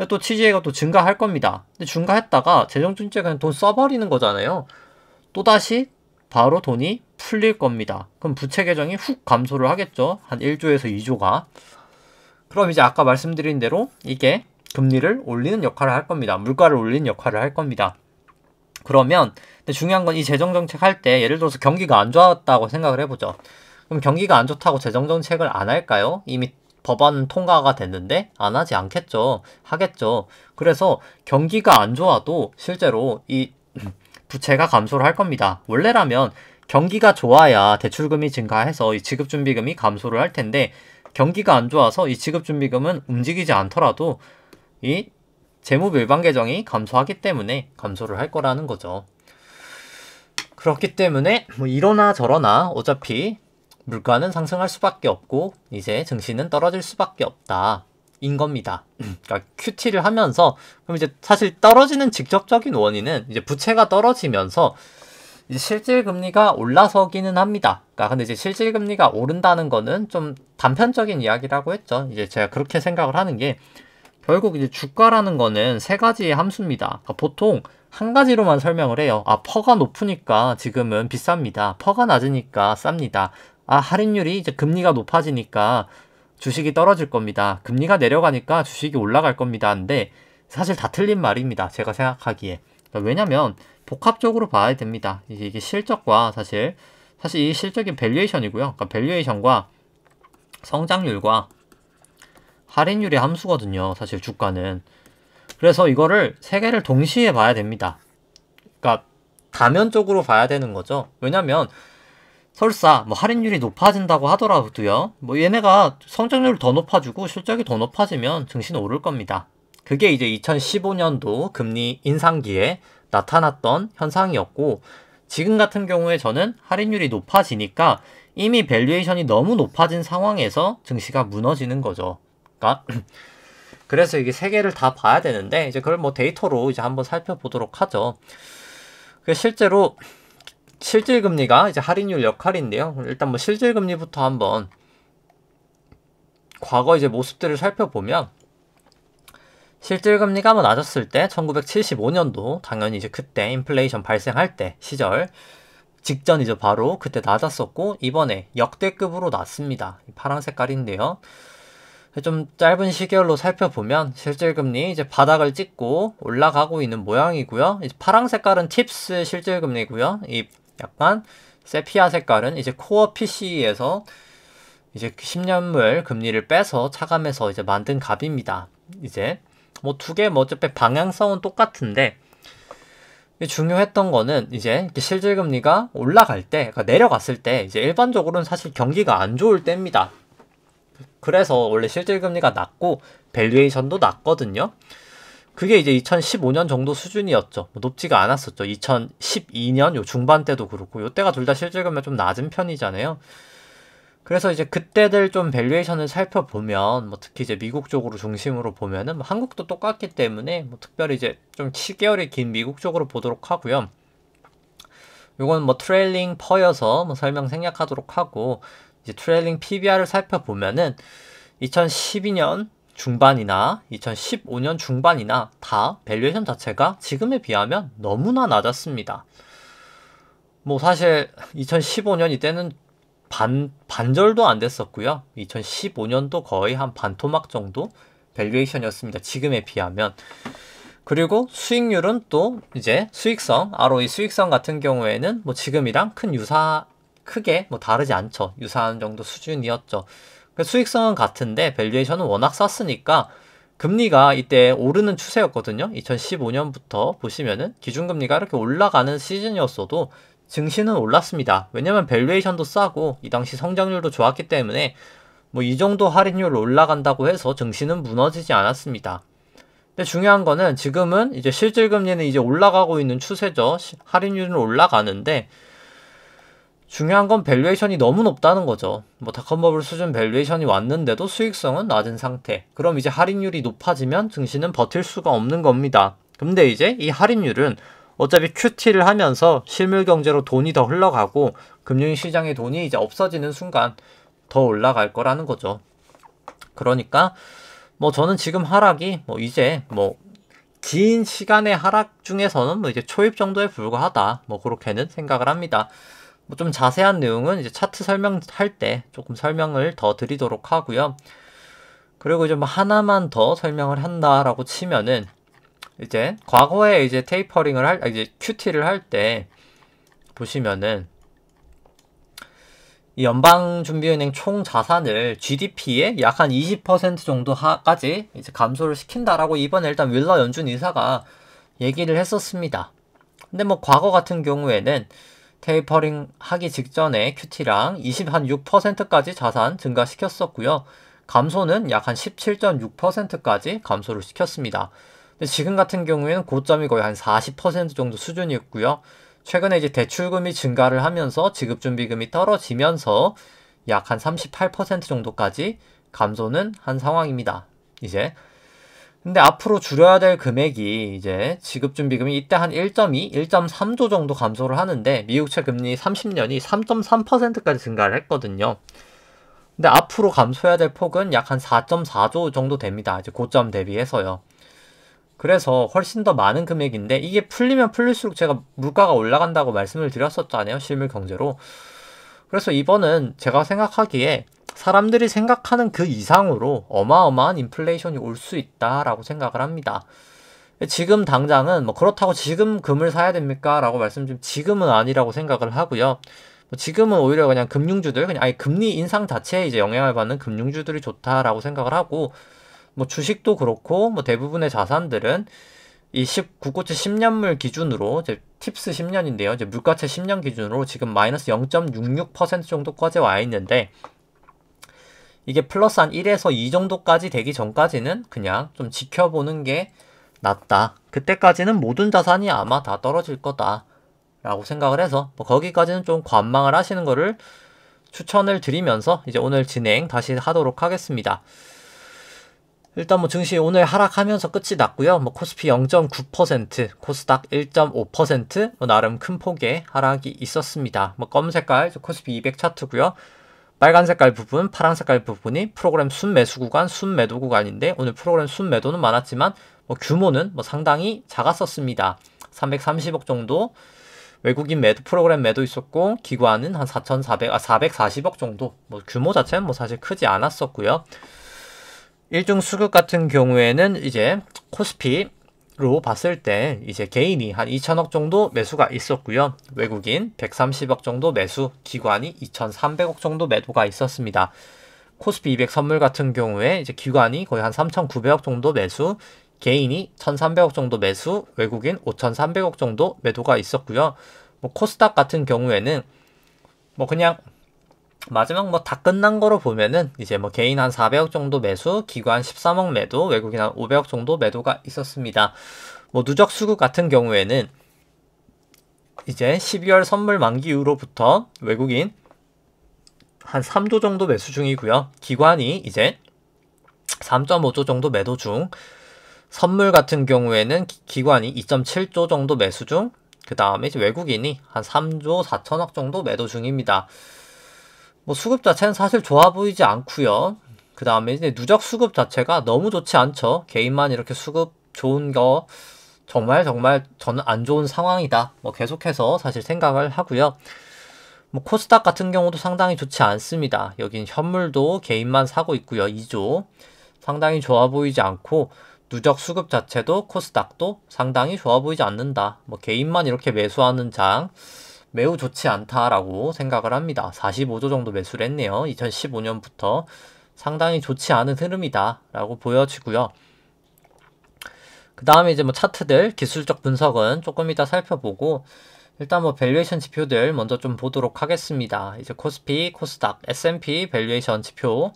또 TGA가 또 증가할 겁니다. 근데 증가했다가 재정정책에 그냥 돈 써버리는 거잖아요. 또다시 바로 돈이 풀릴 겁니다. 그럼 부채 계정이 훅 감소를 하겠죠. 한 1조에서 2조가. 그럼 이제 아까 말씀드린 대로 이게 금리를 올리는 역할을 할 겁니다. 물가를 올리는 역할을 할 겁니다. 그러면 근데 중요한 건 이 재정정책 할 때 예를 들어서 경기가 안 좋았다고 생각을 해보죠. 그럼 경기가 안 좋다고 재정정책을 안 할까요? 이미 법안 통과가 됐는데 안 하지 않겠죠. 하겠죠. 그래서 경기가 안 좋아도 실제로 이 부채가 감소를 할 겁니다. 원래라면 경기가 좋아야 대출금이 증가해서 이 지급준비금이 감소를 할 텐데, 경기가 안 좋아서 이 지급준비금은 움직이지 않더라도 이 재무부 일반 계정이 감소하기 때문에 감소를 할 거라는 거죠. 그렇기 때문에 뭐 이러나 저러나 어차피 물가는 상승할 수밖에 없고 이제 증시는 떨어질 수밖에 없다 인 겁니다. 그러니까 QT를 하면서, 그럼 이제 사실 떨어지는 직접적인 원인은 이제 부채가 떨어지면서 이제 실질 금리가 올라서기는 합니다. 그러니까 근데 이제 실질 금리가 오른다는 거는 좀 단편적인 이야기라고 했죠. 이제 제가 그렇게 생각을 하는 게, 결국 이제 주가라는 거는 세 가지의 함수입니다. 그러니까 보통 한 가지로만 설명을 해요. 퍼가 높으니까 지금은 비쌉니다. 퍼가 낮으니까 쌉니다. 할인율이 이제 금리가 높아지니까 주식이 떨어질 겁니다. 금리가 내려가니까 주식이 올라갈 겁니다. 근데 사실 다 틀린 말입니다. 제가 생각하기에. 그러니까 왜냐면 복합적으로 봐야 됩니다. 이게 실적과 사실 이 실적이 밸류에이션이고요. 그러니까 밸류에이션과 성장률과 할인율의 함수거든요. 사실 주가는. 그래서 이거를 세 개를 동시에 봐야 됩니다. 그러니까 다면적으로 봐야 되는 거죠. 왜냐면 설사 뭐 할인율이 높아진다고 하더라도요, 뭐 얘네가 성장률을 더 높아지고 실적이 더 높아지면 증시는 오를 겁니다. 그게 이제 2015년도 금리 인상기에 나타났던 현상이었고, 지금 같은 경우에 저는 할인율이 높아지니까 이미 밸류에이션이 너무 높아진 상황에서 증시가 무너지는 거죠. 그러니까 그래서 이게 세 개를 다 봐야 되는데, 이제 그걸 뭐 데이터로 이제 한번 살펴보도록 하죠. 실제로 실질금리가 이제 할인율 역할인데요. 일단 뭐 실질금리부터 한번 과거 이제 모습들을 살펴보면 실질금리가 뭐 낮았을 때 1975년도 당연히 이제 그때 인플레이션 발생할 때 시절 직전이죠. 바로 그때 낮았었고 이번에 역대급으로 낮습니다. 파란 색깔인데요. 좀 짧은 시계열로 살펴보면 실질금리 이제 바닥을 찍고 올라가고 있는 모양이고요. 이제 파란 색깔은 팁스 실질금리고요. 이 약간 세피아 색깔은 이제 코어 PC에서 이제 10년물 금리를 빼서 차감해서 이제 만든 값입니다. 이제 뭐 두 개 뭐 어차피 방향성은 똑같은데 중요했던 거는 이제 실질금리가 올라갈 때, 그러니까 내려갔을 때 이제 일반적으로는 사실 경기가 안 좋을 때입니다. 그래서 원래 실질금리가 낮고 밸류에이션도 낮거든요. 그게 이제 2015년 정도 수준이었죠. 높지가 않았었죠. 2012년 요 중반 때도 그렇고 요때가 둘 다 실질금리가 좀 낮은 편이잖아요. 그래서 이제 그때들 좀 밸류에이션을 살펴보면 뭐 특히 이제 미국 쪽으로 중심으로 보면은 뭐 한국도 똑같기 때문에 뭐 특별히 이제 좀 시계열이 긴 미국 쪽으로 보도록 하고요. 요건 뭐 트레일링 퍼여서 뭐 설명 생략하도록 하고 이제 트레일링 PBR을 살펴보면은 2012년 중반이나 2015년 중반이나 다 밸류에이션 자체가 지금에 비하면 너무나 낮았습니다. 뭐 사실 2015년 이때는 반절도 안 됐었고요. 2015년도 거의 한 반토막 정도 밸류에이션이었습니다. 지금에 비하면. 그리고 수익률은 또 이제 수익성, ROE 수익성 같은 경우에는 뭐 지금이랑 크게 뭐 다르지 않죠. 유사한 정도 수준이었죠. 수익성은 같은데 밸류에이션은 워낙 쌌으니까 금리가 이때 오르는 추세였거든요. 2015년부터 보시면은 기준금리가 이렇게 올라가는 시즌이었어도 증시는 올랐습니다. 왜냐면 밸류에이션도 싸고 이 당시 성장률도 좋았기 때문에 뭐 이 정도 할인율 올라간다고 해서 증시는 무너지지 않았습니다. 근데 중요한 거는 지금은 이제 실질금리는 이제 올라가고 있는 추세죠. 할인율은 올라가는데 중요한 건 밸류에이션이 너무 높다는 거죠. 뭐 닷컴버블 수준 밸류에이션이 왔는데도 수익성은 낮은 상태. 그럼 이제 할인율이 높아지면 증시는 버틸 수가 없는 겁니다. 근데 이제 이 할인율은 어차피 QT를 하면서 실물 경제로 돈이 더 흘러가고 금융시장에 돈이 이제 없어지는 순간 더 올라갈 거라는 거죠. 그러니까 뭐 저는 지금 하락이 뭐 이제 뭐 긴 시간의 하락 중에서는 뭐 이제 초입 정도에 불과하다. 뭐 그렇게는 생각을 합니다. 뭐 좀 자세한 내용은 이제 차트 설명할 때 조금 설명을 더 드리도록 하고요. 그리고 이제 뭐 하나만 더 설명을 한다라고 치면은 이제 과거에 이제 테이퍼링을 이제 QT를 할 때 보시면은 이 연방준비은행 총 자산을 GDP의 약 한 20% 정도까지 이제 감소를 시킨다라고 이번에 일단 윌러 연준 이사가 얘기를 했었습니다. 근데 뭐 과거 같은 경우에는 테이퍼링 하기 직전에 QT랑 26%까지 자산 증가시켰었고요. 감소는 약 한 17.6%까지 감소를 시켰습니다. 근데 지금 같은 경우에는 고점이 거의 한 40% 정도 수준이었고요. 최근에 이제 대출금이 증가를 하면서 지급준비금이 떨어지면서 약 한 38% 정도까지 감소는 한 상황입니다. 이제 근데 앞으로 줄여야 될 금액이 이제 지급준비금이 이때 한 1.2, 1.3조 정도 감소를 하는데 미국채 금리 30년이 3.3%까지 증가를 했거든요. 근데 앞으로 감소해야 될 폭은 약 한 4.4조 정도 됩니다. 이제 고점 대비해서요. 그래서 훨씬 더 많은 금액인데 이게 풀리면 풀릴수록 제가 물가가 올라간다고 말씀을 드렸었잖아요. 실물 경제로. 그래서 이번은 제가 생각하기에 사람들이 생각하는 그 이상으로 어마어마한 인플레이션이 올 수 있다라고 생각을 합니다. 지금 당장은 뭐 그렇다고 지금 금을 사야 됩니까? 라고 말씀드리면 지금은 아니라고 생각을 하고요. 지금은 오히려 그냥 금융주들, 그냥 아예 금리 인상 자체에 이제 영향을 받는 금융주들이 좋다라고 생각을 하고 뭐 주식도 그렇고 뭐 대부분의 자산들은 이 국고채 10년물 기준으로 이제 팁스 10년인데요. 이제 물가채 10년 기준으로 지금 마이너스 0.66% 정도까지 와 있는데 이게 플러스 한 1에서 2 정도까지 되기 전까지는 그냥 좀 지켜보는 게 낫다. 그때까지는 모든 자산이 아마 다 떨어질 거다. 라고 생각을 해서 뭐 거기까지는 좀 관망을 하시는 거를 추천을 드리면서 이제 오늘 진행 다시 하도록 하겠습니다. 일단 뭐 증시 오늘 하락하면서 끝이 났고요. 뭐 코스피 0.9%, 코스닥 1.5%, 뭐 나름 큰 폭의 하락이 있었습니다. 뭐 검은 색깔 코스피 200 차트고요. 빨간 색깔 부분, 파란 색깔 부분이 프로그램 순매수 구간, 순매도 구간인데 오늘 프로그램 순매도는 많았지만 규모는 상당히 작았었습니다. 330억 정도 외국인 매도 프로그램 매도 있었고 기관은 한 440억 정도. 규모 자체는 사실 크지 않았었고요. 일중 수급 같은 경우에는 이제 코스피로 봤을 때 이제 개인이 한 2천억 정도 매수가 있었고요. 외국인 130억 정도 매수, 기관이 2,300억 정도 매도가 있었습니다. 코스피 200 선물 같은 경우에 이제 기관이 거의 한 3,900억 정도 매수, 개인이 1,300억 정도 매수, 외국인 5,300억 정도 매도가 있었고요. 코스닥 같은 경우에는 그냥 마지막 다 끝난 거로 보면은 이제 개인 한 400억 정도 매수, 기관 13억 매도, 외국인 한 500억 정도 매도가 있었습니다. 누적 수급 같은 경우에는 이제 12월 선물 만기 이후로부터 외국인 한 3조 정도 매수 중이고요. 기관이 이제 3.5조 정도 매도 중, 선물 같은 경우에는 기관이 2.7조 정도 매수 중, 그 다음에 이제 외국인이 한 3조 4천억 정도 매도 중입니다. 수급 자체는 사실 좋아 보이지 않고요. 그 다음에 이제 누적 수급 자체가 너무 좋지 않죠. 개인만 이렇게 수급 좋은 거 정말 저는 안 좋은 상황이다. 계속해서 사실 생각을 하고요. 코스닥 같은 경우도 상당히 좋지 않습니다. 여긴 현물도 개인만 사고 있고요. 2조. 상당히 좋아 보이지 않고 누적 수급 자체도 코스닥도 상당히 좋아 보이지 않는다. 개인만 이렇게 매수하는 장 매우 좋지 않다라고 생각을 합니다. 45조 정도 매수를 했네요. 2015년부터 상당히 좋지 않은 흐름이다 라고 보여지고요. 그 다음에 이제 차트들 기술적 분석은 조금 이따 살펴보고, 일단 밸류에이션 지표들 먼저 좀 보도록 하겠습니다. 이제 코스피, 코스닥, S&P 밸류에이션 지표,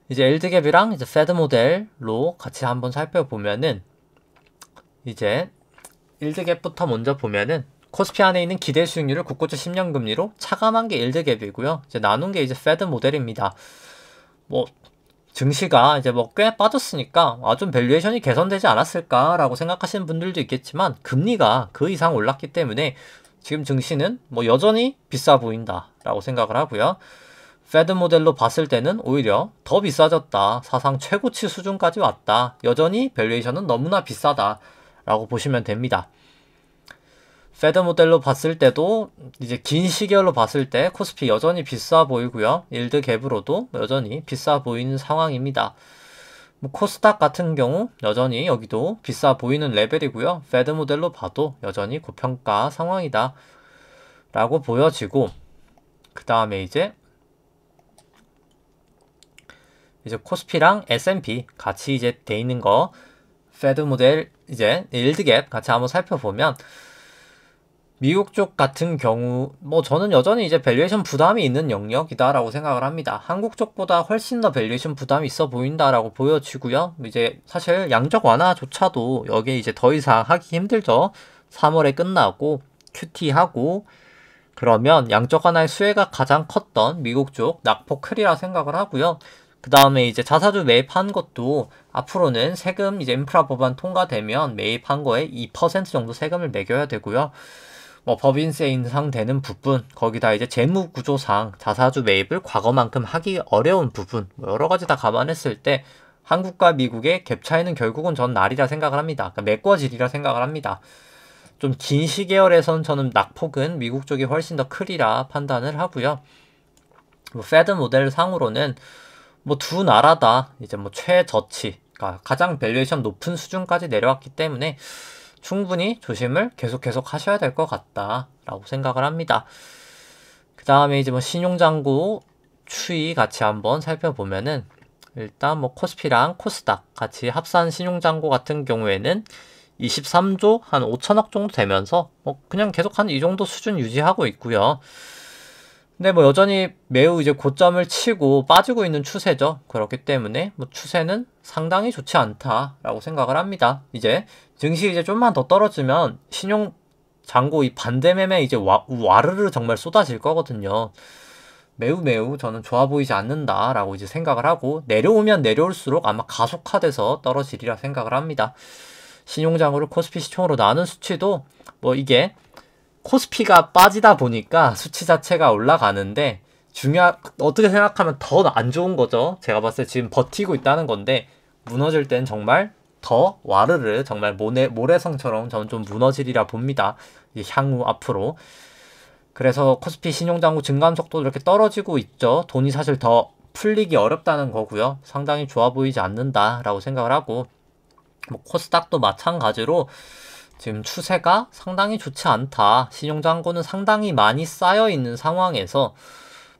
이제 일드갭이랑 이제 페드 모델로 같이 한번 살펴보면은, 이제 일드갭부터 먼저 보면은 코스피 안에 있는 기대 수익률을 국고채 10년 금리로 차감한 게 일드갭이고요. 이제 나눈 게 이제 페드 모델입니다. 증시가 이제 꽤 빠졌으니까 좀 밸류에이션이 개선되지 않았을까라고 생각하시는 분들도 있겠지만, 금리가 그 이상 올랐기 때문에 지금 증시는 여전히 비싸 보인다라고 생각을 하고요. 페드 모델로 봤을 때는 오히려 더 비싸졌다. 사상 최고치 수준까지 왔다. 여전히 밸류에이션은 너무나 비싸다라고 보시면 됩니다. 페드 모델로 봤을 때도 이제 긴 시계열로 봤을 때 코스피 여전히 비싸 보이고요. 일드 갭으로도 여전히 비싸 보이는 상황입니다. 코스닥 같은 경우 여전히 여기도 비싸 보이는 레벨이고요. 페드 모델로 봐도 여전히 고평가 상황이다 라고 보여지고, 그 다음에 이제 코스피랑 S&P 같이 이제 돼 있는 거, 페드 모델 이제 일드갭 같이 한번 살펴보면, 미국 쪽 같은 경우 저는 여전히 이제 밸류에이션 부담이 있는 영역이다라고 생각을 합니다. 한국 쪽보다 훨씬 더 밸류에이션 부담이 있어 보인다라고 보여지고요. 이제 사실 양적 완화조차도 여기에 이제 더 이상 하기 힘들죠. 3월에 끝나고 QT하고 그러면 양적 완화의 수혜가 가장 컸던 미국 쪽 낙폭 크리라 생각을 하고요. 그 다음에 이제 자사주 매입한 것도 앞으로는 세금 이제 인프라 법안 통과되면 매입한 거에 2% 정도 세금을 매겨야 되고요. 법인세 인상되는 부분, 거기다 이제 재무구조상 자사주 매입을 과거만큼 하기 어려운 부분, 여러 가지 다 감안했을 때 한국과 미국의 갭 차이는 결국은 전 날이라 생각을 합니다. 그러니까 메꿔지리라 생각을 합니다. 좀 긴 시계열에선 저는 낙폭은 미국 쪽이 훨씬 더 크리라 판단을 하고요. 페드 모델 상으로는 두 나라 다 이제 최저치, 그러니까 가장 밸류에이션 높은 수준까지 내려왔기 때문에 충분히 조심을 계속 하셔야 될 것 같다라고 생각을 합니다. 그 다음에 이제 신용장고 추이 같이 한번 살펴보면은, 일단 코스피랑 코스닥 같이 합산 신용장고 같은 경우에는 23조 한 5천억 정도 되면서 그냥 계속 한 이 정도 수준 유지하고 있고요. 근데 여전히 매우 이제 고점을 치고 빠지고 있는 추세죠. 그렇기 때문에 추세는 상당히 좋지 않다라고 생각을 합니다. 이제 증시 이제 좀만 더 떨어지면 신용 잔고 이 반대 매매 이제 와르르 정말 쏟아질 거거든요. 매우 저는 좋아 보이지 않는다라고 이제 생각을 하고, 내려오면 내려올수록 아마 가속화돼서 떨어지리라 생각을 합니다. 신용장고를 코스피 시총으로 나눈 수치도 이게 코스피가 빠지다 보니까 수치 자체가 올라가는데, 어떻게 생각하면 더 안 좋은 거죠. 제가 봤을 때 지금 버티고 있다는 건데, 무너질 땐 정말 더 와르르, 정말 모래성처럼 저는 좀 무너지리라 봅니다. 향후 앞으로. 그래서 코스피 신용장구 증감 속도도 이렇게 떨어지고 있죠. 돈이 사실 더 풀리기 어렵다는 거고요. 상당히 좋아 보이지 않는다라고 생각을 하고, 뭐 코스닥도 마찬가지로 지금 추세가 상당히 좋지 않다. 신용장고는 상당히 많이 쌓여 있는 상황에서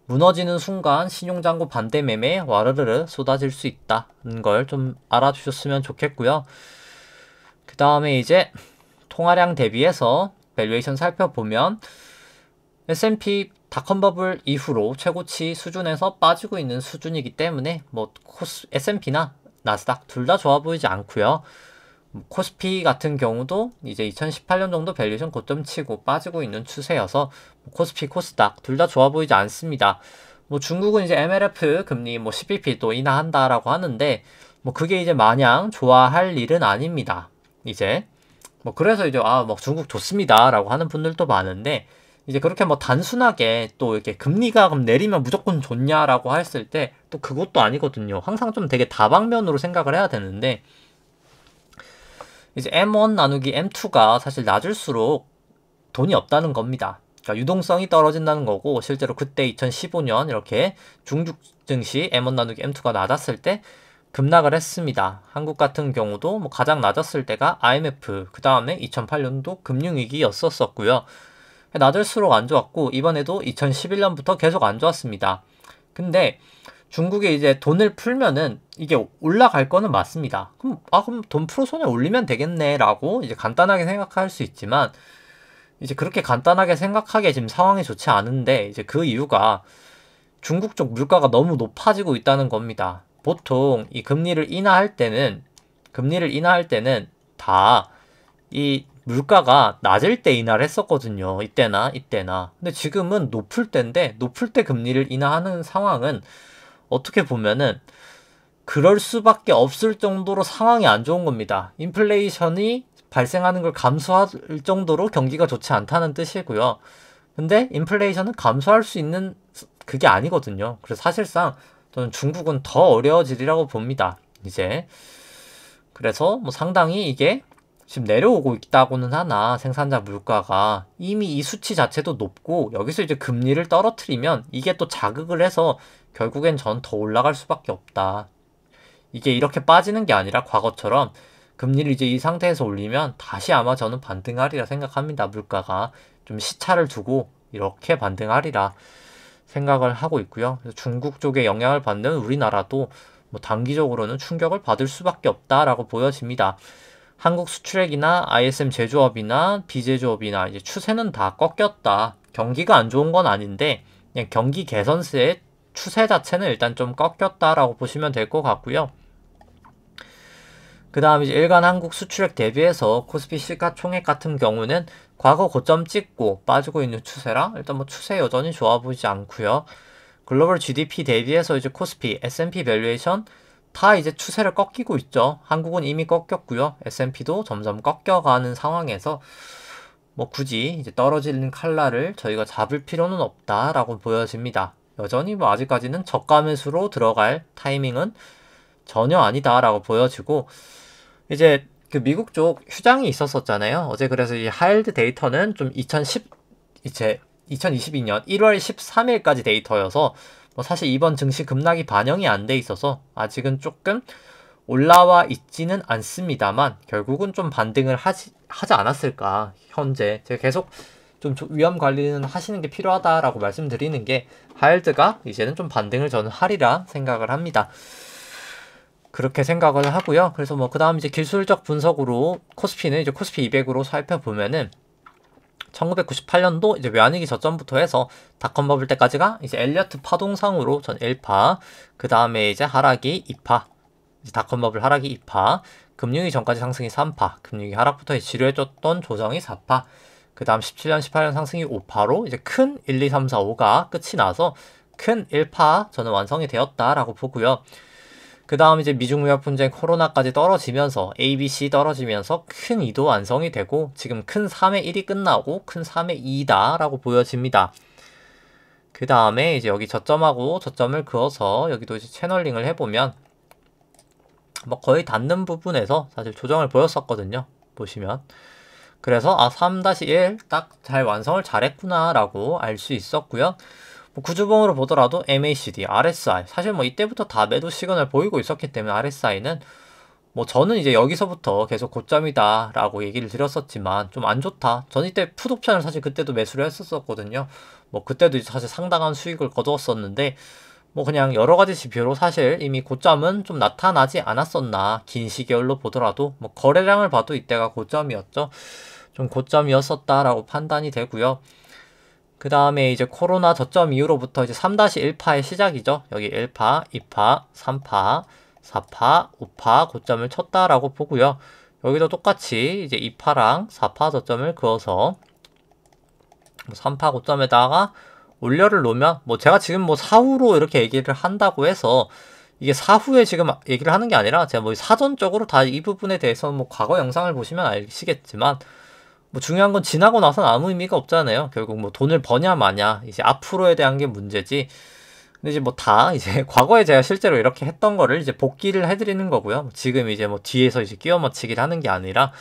무너지는 순간 신용장고 반대 매매 와르르르 쏟아질 수 있다는 걸 좀 알아주셨으면 좋겠고요. 그 다음에 이제 통화량 대비해서 밸류에이션 살펴보면 S&P 닷컴버블 이후로 최고치 수준에서 빠지고 있는 수준이기 때문에 뭐 S&P나 나스닥 둘 다 좋아 보이지 않고요. 코스피 같은 경우도 이제 2018년 정도 밸류에이션 고점 치고 빠지고 있는 추세여서 코스피, 코스닥 둘 다 좋아 보이지 않습니다. 뭐 중국은 이제 MLF 금리 뭐 10bp 또 인하한다라고 하는데 뭐 그게 이제 마냥 좋아할 일은 아닙니다. 이제 뭐 그래서 이제 뭐 중국 좋습니다라고 하는 분들도 많은데 이제 그렇게 뭐 단순하게 또 이렇게 금리가 그럼 내리면 무조건 좋냐라고 했을 때 또 그것도 아니거든요. 항상 좀 되게 다방면으로 생각을 해야 되는데 이제 M1 나누기 M2가 사실 낮을수록 돈이 없다는 겁니다. 그러니까 유동성이 떨어진다는 거고 실제로 그때 2015년 이렇게 중국 증시 M1 나누기 M2가 낮았을 때 급락을 했습니다. 한국 같은 경우도 뭐 가장 낮았을 때가 IMF, 그 다음에 2008년도 금융위기였었고요. 낮을수록 안 좋았고 이번에도 2011년부터 계속 안 좋았습니다. 근데 중국에 이제 돈을 풀면은 이게 올라갈 거는 맞습니다. 그럼 돈 풀어 손에 올리면 되겠네 라고 이제 간단하게 생각할 수 있지만 이제 그렇게 간단하게 생각하기에 지금 상황이 좋지 않은데 이제 그 이유가 중국 쪽 물가가 너무 높아지고 있다는 겁니다. 보통 이 금리를 인하할 때는 다 이 물가가 낮을 때 인하를 했었거든요. 이때나. 근데 지금은 높을 때인데 높을 때 금리를 인하하는 상황은 어떻게 보면은 그럴 수밖에 없을 정도로 상황이 안 좋은 겁니다. 인플레이션이 발생하는 걸 감수할 정도로 경기가 좋지 않다는 뜻이고요. 근데 인플레이션은 감수할 수 있는 그게 아니거든요. 그래서 사실상 저는 중국은 더 어려워지리라고 봅니다. 이제 그래서 뭐 상당히 이게 지금 내려오고 있다고는 하나 생산자 물가가 이미 이 수치 자체도 높고 여기서 이제 금리를 떨어뜨리면 이게 또 자극을 해서 결국엔 전 더 올라갈 수밖에 없다. 이게 이렇게 빠지는 게 아니라 과거처럼 금리를 이제 이 상태에서 올리면 다시 아마 저는 반등하리라 생각합니다. 물가가 좀 시차를 두고 이렇게 반등하리라 생각을 하고 있고요. 그래서 중국 쪽에 영향을 받는 우리나라도 뭐 단기적으로는 충격을 받을 수밖에 없다라고 보여집니다. 한국 수출액이나 ISM 제조업이나 비제조업이나 이제 추세는 다 꺾였다. 경기가 안 좋은 건 아닌데 그냥 경기 개선세의 추세 자체는 일단 좀 꺾였다라고 보시면 될 것 같고요. 그 다음 이제 일간 한국 수출액 대비해서 코스피 시가총액 같은 경우는 과거 고점 찍고 빠지고 있는 추세라 일단 뭐 추세 여전히 좋아 보이지 않고요. 글로벌 GDP 대비해서 이제 코스피, S&P 밸류에이션 다 이제 추세를 꺾이고 있죠. 한국은 이미 꺾였고요. S&P도 점점 꺾여가는 상황에서 뭐 굳이 이제 떨어지는 칼날을 저희가 잡을 필요는 없다라고 보여집니다. 여전히 뭐 아직까지는 저가 매수로 들어갈 타이밍은 전혀 아니다라고 보여지고 이제 그 미국 쪽 휴장이 있었잖아요. 어제 그래서 이 하일드 데이터는 좀 2022년 1월 13일까지 데이터여서 뭐 사실 이번 증시 급락이 반영이 안 돼 있어서 아직은 조금 올라와 있지는 않습니다만 결국은 좀 반등을 하지 않았을까. 현재 제가 계속 좀 위험 관리는 하시는 게 필요하다라고 말씀드리는 게 하일드가 이제는 좀 반등을 저는 하리라 생각을 합니다. 그렇게 생각을 하고요. 그래서 뭐 그 다음 이제 기술적 분석으로 코스피는 이제 코스피 200으로 살펴보면은 1998년도 이제 외환위기 저점부터 해서 닷컴 버블 때까지가 이제 엘리어트 파동상으로 전 1파, 그 다음에 이제 하락이 2파, 이제 닷컴 버블 하락이 2파, 금융위 전까지 상승이 3파, 금융위 하락부터 지루해졌던 조정이 4파, 그 다음 17년, 18년 상승이 5파로 이제 큰 1, 2, 3, 4, 5가 끝이 나서 큰 1파 저는 완성이 되었다라고 보고요. 그 다음 이제 미중 무역 분쟁 코로나까지 떨어지면서 ABC 떨어지면서 큰 2도 완성이 되고 지금 큰 3의 1이 끝나고 큰 3의 2다 라고 보여집니다. 그 다음에 이제 여기 저점하고 저점을 그어서 여기도 이제 채널링을 해보면 뭐 거의 닿는 부분에서 사실 조정을 보였었거든요. 보시면. 그래서 3-1 딱 잘 완성을 잘했구나 라고 알 수 있었고요. 뭐 구주봉으로 보더라도 MACD, RSI 사실 뭐 이때부터 다 매도 시그널 보이고 있었기 때문에 RSI는 뭐 저는 이제 여기서부터 계속 고점이다 라고 얘기를 드렸었지만 좀 안 좋다. 전 이때 풋옵션을 사실 그때도 매수를 했었거든요. 뭐 그때도 사실 상당한 수익을 거두었었는데 뭐 그냥 여러 가지 지표로 사실 이미 고점은 좀 나타나지 않았었나. 긴 시계열로 보더라도 뭐 거래량을 봐도 이때가 고점이었죠. 좀 고점이었었다라고 판단이 되고요. 그 다음에 이제 코로나 저점 이후로부터 이제 3-1파의 시작이죠. 여기 1파, 2파, 3파, 4파, 5파 고점을 쳤다라고 보고요. 여기도 똑같이 이제 2파랑 4파 저점을 그어서 3파 고점에다가 올려를 놓으면 뭐 제가 지금 뭐 사후로 이렇게 얘기를 한다고 해서 이게 사후에 지금 얘기를 하는 게 아니라 제가 뭐 사전적으로 다 이 부분에 대해서 뭐 과거 영상을 보시면 아시겠지만 뭐 중요한 건 지나고 나서는 아무 의미가 없잖아요. 결국 뭐 돈을 버냐 마냐 이제 앞으로에 대한 게 문제지. 근데 이제 뭐 다 이제 과거에 제가 실제로 이렇게 했던 거를 이제 복기를 해드리는 거고요. 지금 이제 뭐 뒤에서 이제 끼워 맞추기를 하는 게 아니라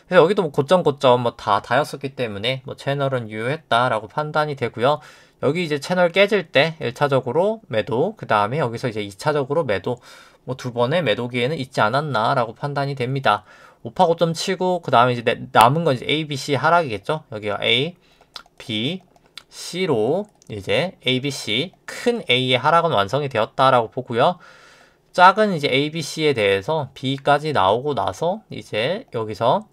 그래서 여기도 뭐 고점 뭐 다 다였었기 때문에 뭐 채널은 유효했다라고 판단이 되고요. 여기 이제 채널 깨질 때 1차적으로 매도, 그 다음에 여기서 이제 2차적으로 매도, 뭐 두 번의 매도 기회는 있지 않았나라고 판단이 됩니다. 5파 고점 치고 그 다음에 이제 남은 건 이제 A, B, C 하락이겠죠. 여기가 A, B, C로 이제 A, B, C 큰 A의 하락은 완성이 되었다라고 보고요. 작은 이제 A, B, C에 대해서 B까지 나오고 나서 이제 여기서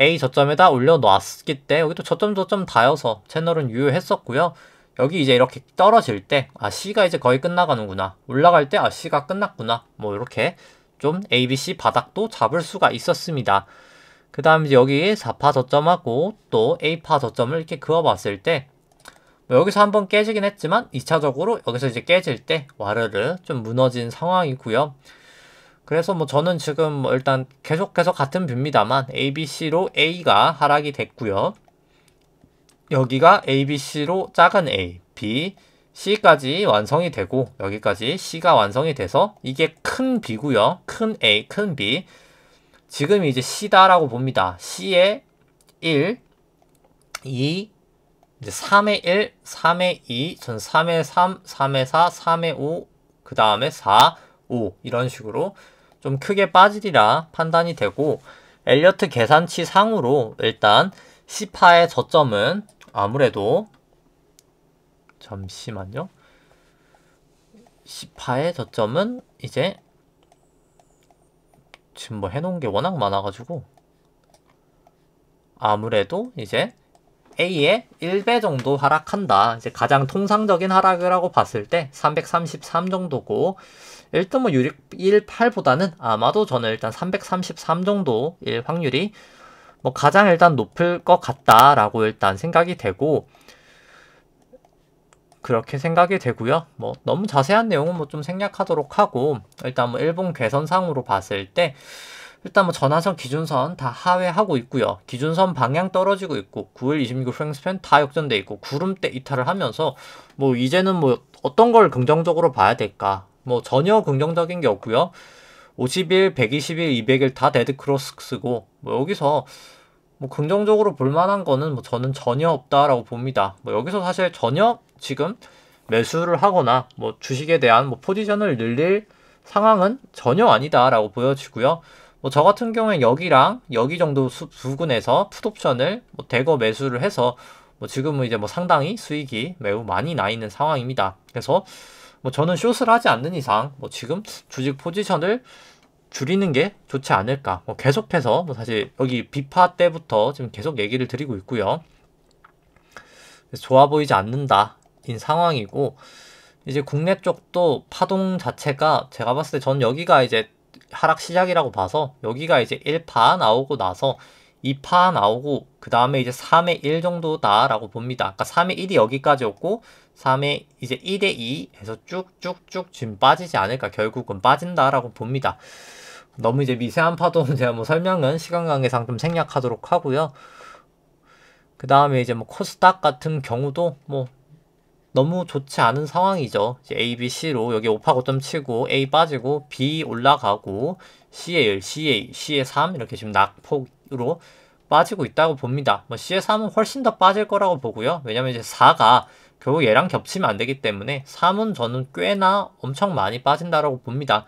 A 저점에다 올려놨기 때 여기도 저점 다여서 채널은 유효했었고요. 여기 이제 이렇게 떨어질 때 C가 이제 거의 끝나가는구나. 올라갈 때 C가 끝났구나. 뭐 이렇게 좀 A, B, C 바닥도 잡을 수가 있었습니다. 그 다음 이제 여기 4파 저점하고 또 A파 저점을 이렇게 그어봤을 때 뭐 여기서 한번 깨지긴 했지만 2차적으로 여기서 이제 깨질 때 와르르 좀 무너진 상황이고요. 그래서 뭐 저는 지금 뭐 일단 계속해서 같은 뷰입니다만 ABC로 A가 하락이 됐고요. 여기가 ABC로 작은 A, B, C까지 완성이 되고 여기까지 C가 완성이 돼서 이게 큰 B고요. 큰 A, 큰 B. 지금 이제 C다라고 봅니다. C에 1, 2, 이제 3에 1, 3에 2, 전 3에 3, 3에 4, 3에 5, 그 다음에 4, 5 이런 식으로 좀 크게 빠지리라 판단이 되고 엘리어트 계산치 상으로 일단 C파의 저점은 아무래도 잠시만요. C파의 저점은 이제 지금 뭐 해놓은 게 워낙 많아가지고 아무래도 이제 A의 1배 정도 하락한다. 이제 가장 통상적인 하락을 하고 봤을 때 333 정도고 일단 뭐 1.8보다는 아마도 저는 일단 333 정도일 확률이 뭐 가장 일단 높을 것 같다라고 일단 생각이 되고 그렇게 생각이 되고요. 뭐 너무 자세한 내용은 뭐 좀 생략하도록 하고 일단 뭐 일본 괴선상으로 봤을 때 일단 뭐 전화선 기준선 다 하회하고 있고요. 기준선 방향 떨어지고 있고 9일 26 프랭스팬 다 역전돼 있고 구름대 이탈을 하면서 뭐 이제는 뭐 어떤 걸 긍정적으로 봐야 될까? 뭐 전혀 긍정적인 게 없고요. 50일, 120일, 200일 다 데드 크로스 쓰고 뭐 여기서 뭐 긍정적으로 볼 만한 거는 뭐 저는 전혀 없다라고 봅니다. 뭐 여기서 사실 전혀 지금 매수를 하거나 뭐 주식에 대한 뭐 포지션을 늘릴 상황은 전혀 아니다라고 보여지고요. 뭐 저 같은 경우에 여기랑 여기 정도 부근에서 풋옵션을 뭐 대거 매수를 해서 뭐 지금은 이제 뭐 상당히 수익이 매우 많이 나 있는 상황입니다. 그래서 뭐 저는 숏을 하지 않는 이상 뭐 지금 주식 포지션을 줄이는 게 좋지 않을까. 뭐 계속해서 뭐 사실 여기 비파 때부터 지금 계속 얘기를 드리고 있고요. 좋아 보이지 않는다 인 상황이고 이제 국내 쪽도 파동 자체가 제가 봤을 때 전 여기가 이제 하락 시작이라고 봐서 여기가 이제 1파 나오고 나서 2파 나오고 그 다음에 이제 3의 1 정도다라고 봅니다. 아까 3의 1이 여기까지였고 3의 이제 1의 2 해서 쭉쭉쭉 지금 빠지지 않을까. 결국은 빠진다라고 봅니다. 너무 이제 미세한 파동은 제가 뭐 설명은 시간 관계상 좀 생략하도록 하고요. 그 다음에 이제 뭐 코스닥 같은 경우도 뭐 너무 좋지 않은 상황이죠. 이제 A, B, C로 여기 5파 고점 치고 A 빠지고 B 올라가고 C에 1, C에 3 이렇게 지금 낙폭으로 빠지고 있다고 봅니다. 뭐 C에 3은 훨씬 더 빠질 거라고 보고요. 왜냐면 이제 4가 결국 얘랑 겹치면 안 되기 때문에 3은 저는 꽤나 엄청 많이 빠진다라고 봅니다.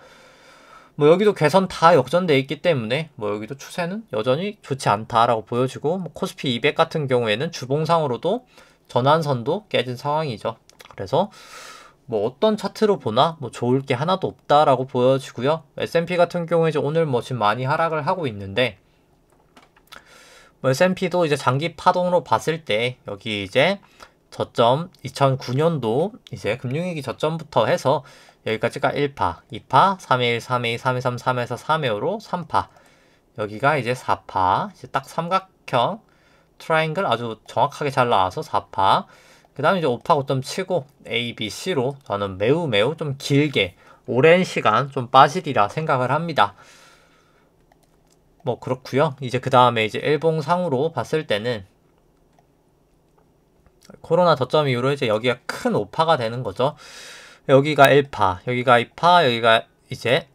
뭐 여기도 개선 다 역전돼 있기 때문에 뭐 여기도 추세는 여전히 좋지 않다라고 보여지고, 뭐 코스피 200 같은 경우에는 주봉상으로도 전환선도 깨진 상황이죠. 그래서 뭐 어떤 차트로 보나 뭐 좋을 게 하나도 없다라고 보여지고요. S&P 같은 경우에 이제 오늘 뭐 지금 많이 하락을 하고 있는데, 뭐 S&P도 이제 장기 파동으로 봤을 때 여기 이제 저점 2009년도 이제 금융위기 저점부터 해서 여기까지가 1파, 2파, 3회1, 3회2, 3회 3, 3에서 3회5로 3파, 여기가 이제 4파, 이제 딱 삼각형 트라이앵글 아주 정확하게 잘 나와서 4파, 그 다음에 이제 5파 고점 치고 A, B, C로 저는 매우 좀 길게 오랜 시간 좀 빠지리라 생각을 합니다. 뭐 그렇고요. 이제 그 다음에 이제 일봉상으로 봤을 때는 코로나 저점 이후로 이제 여기가 큰 오파가 되는 거죠. 여기가 1파, 여기가 2파, 여기가 이제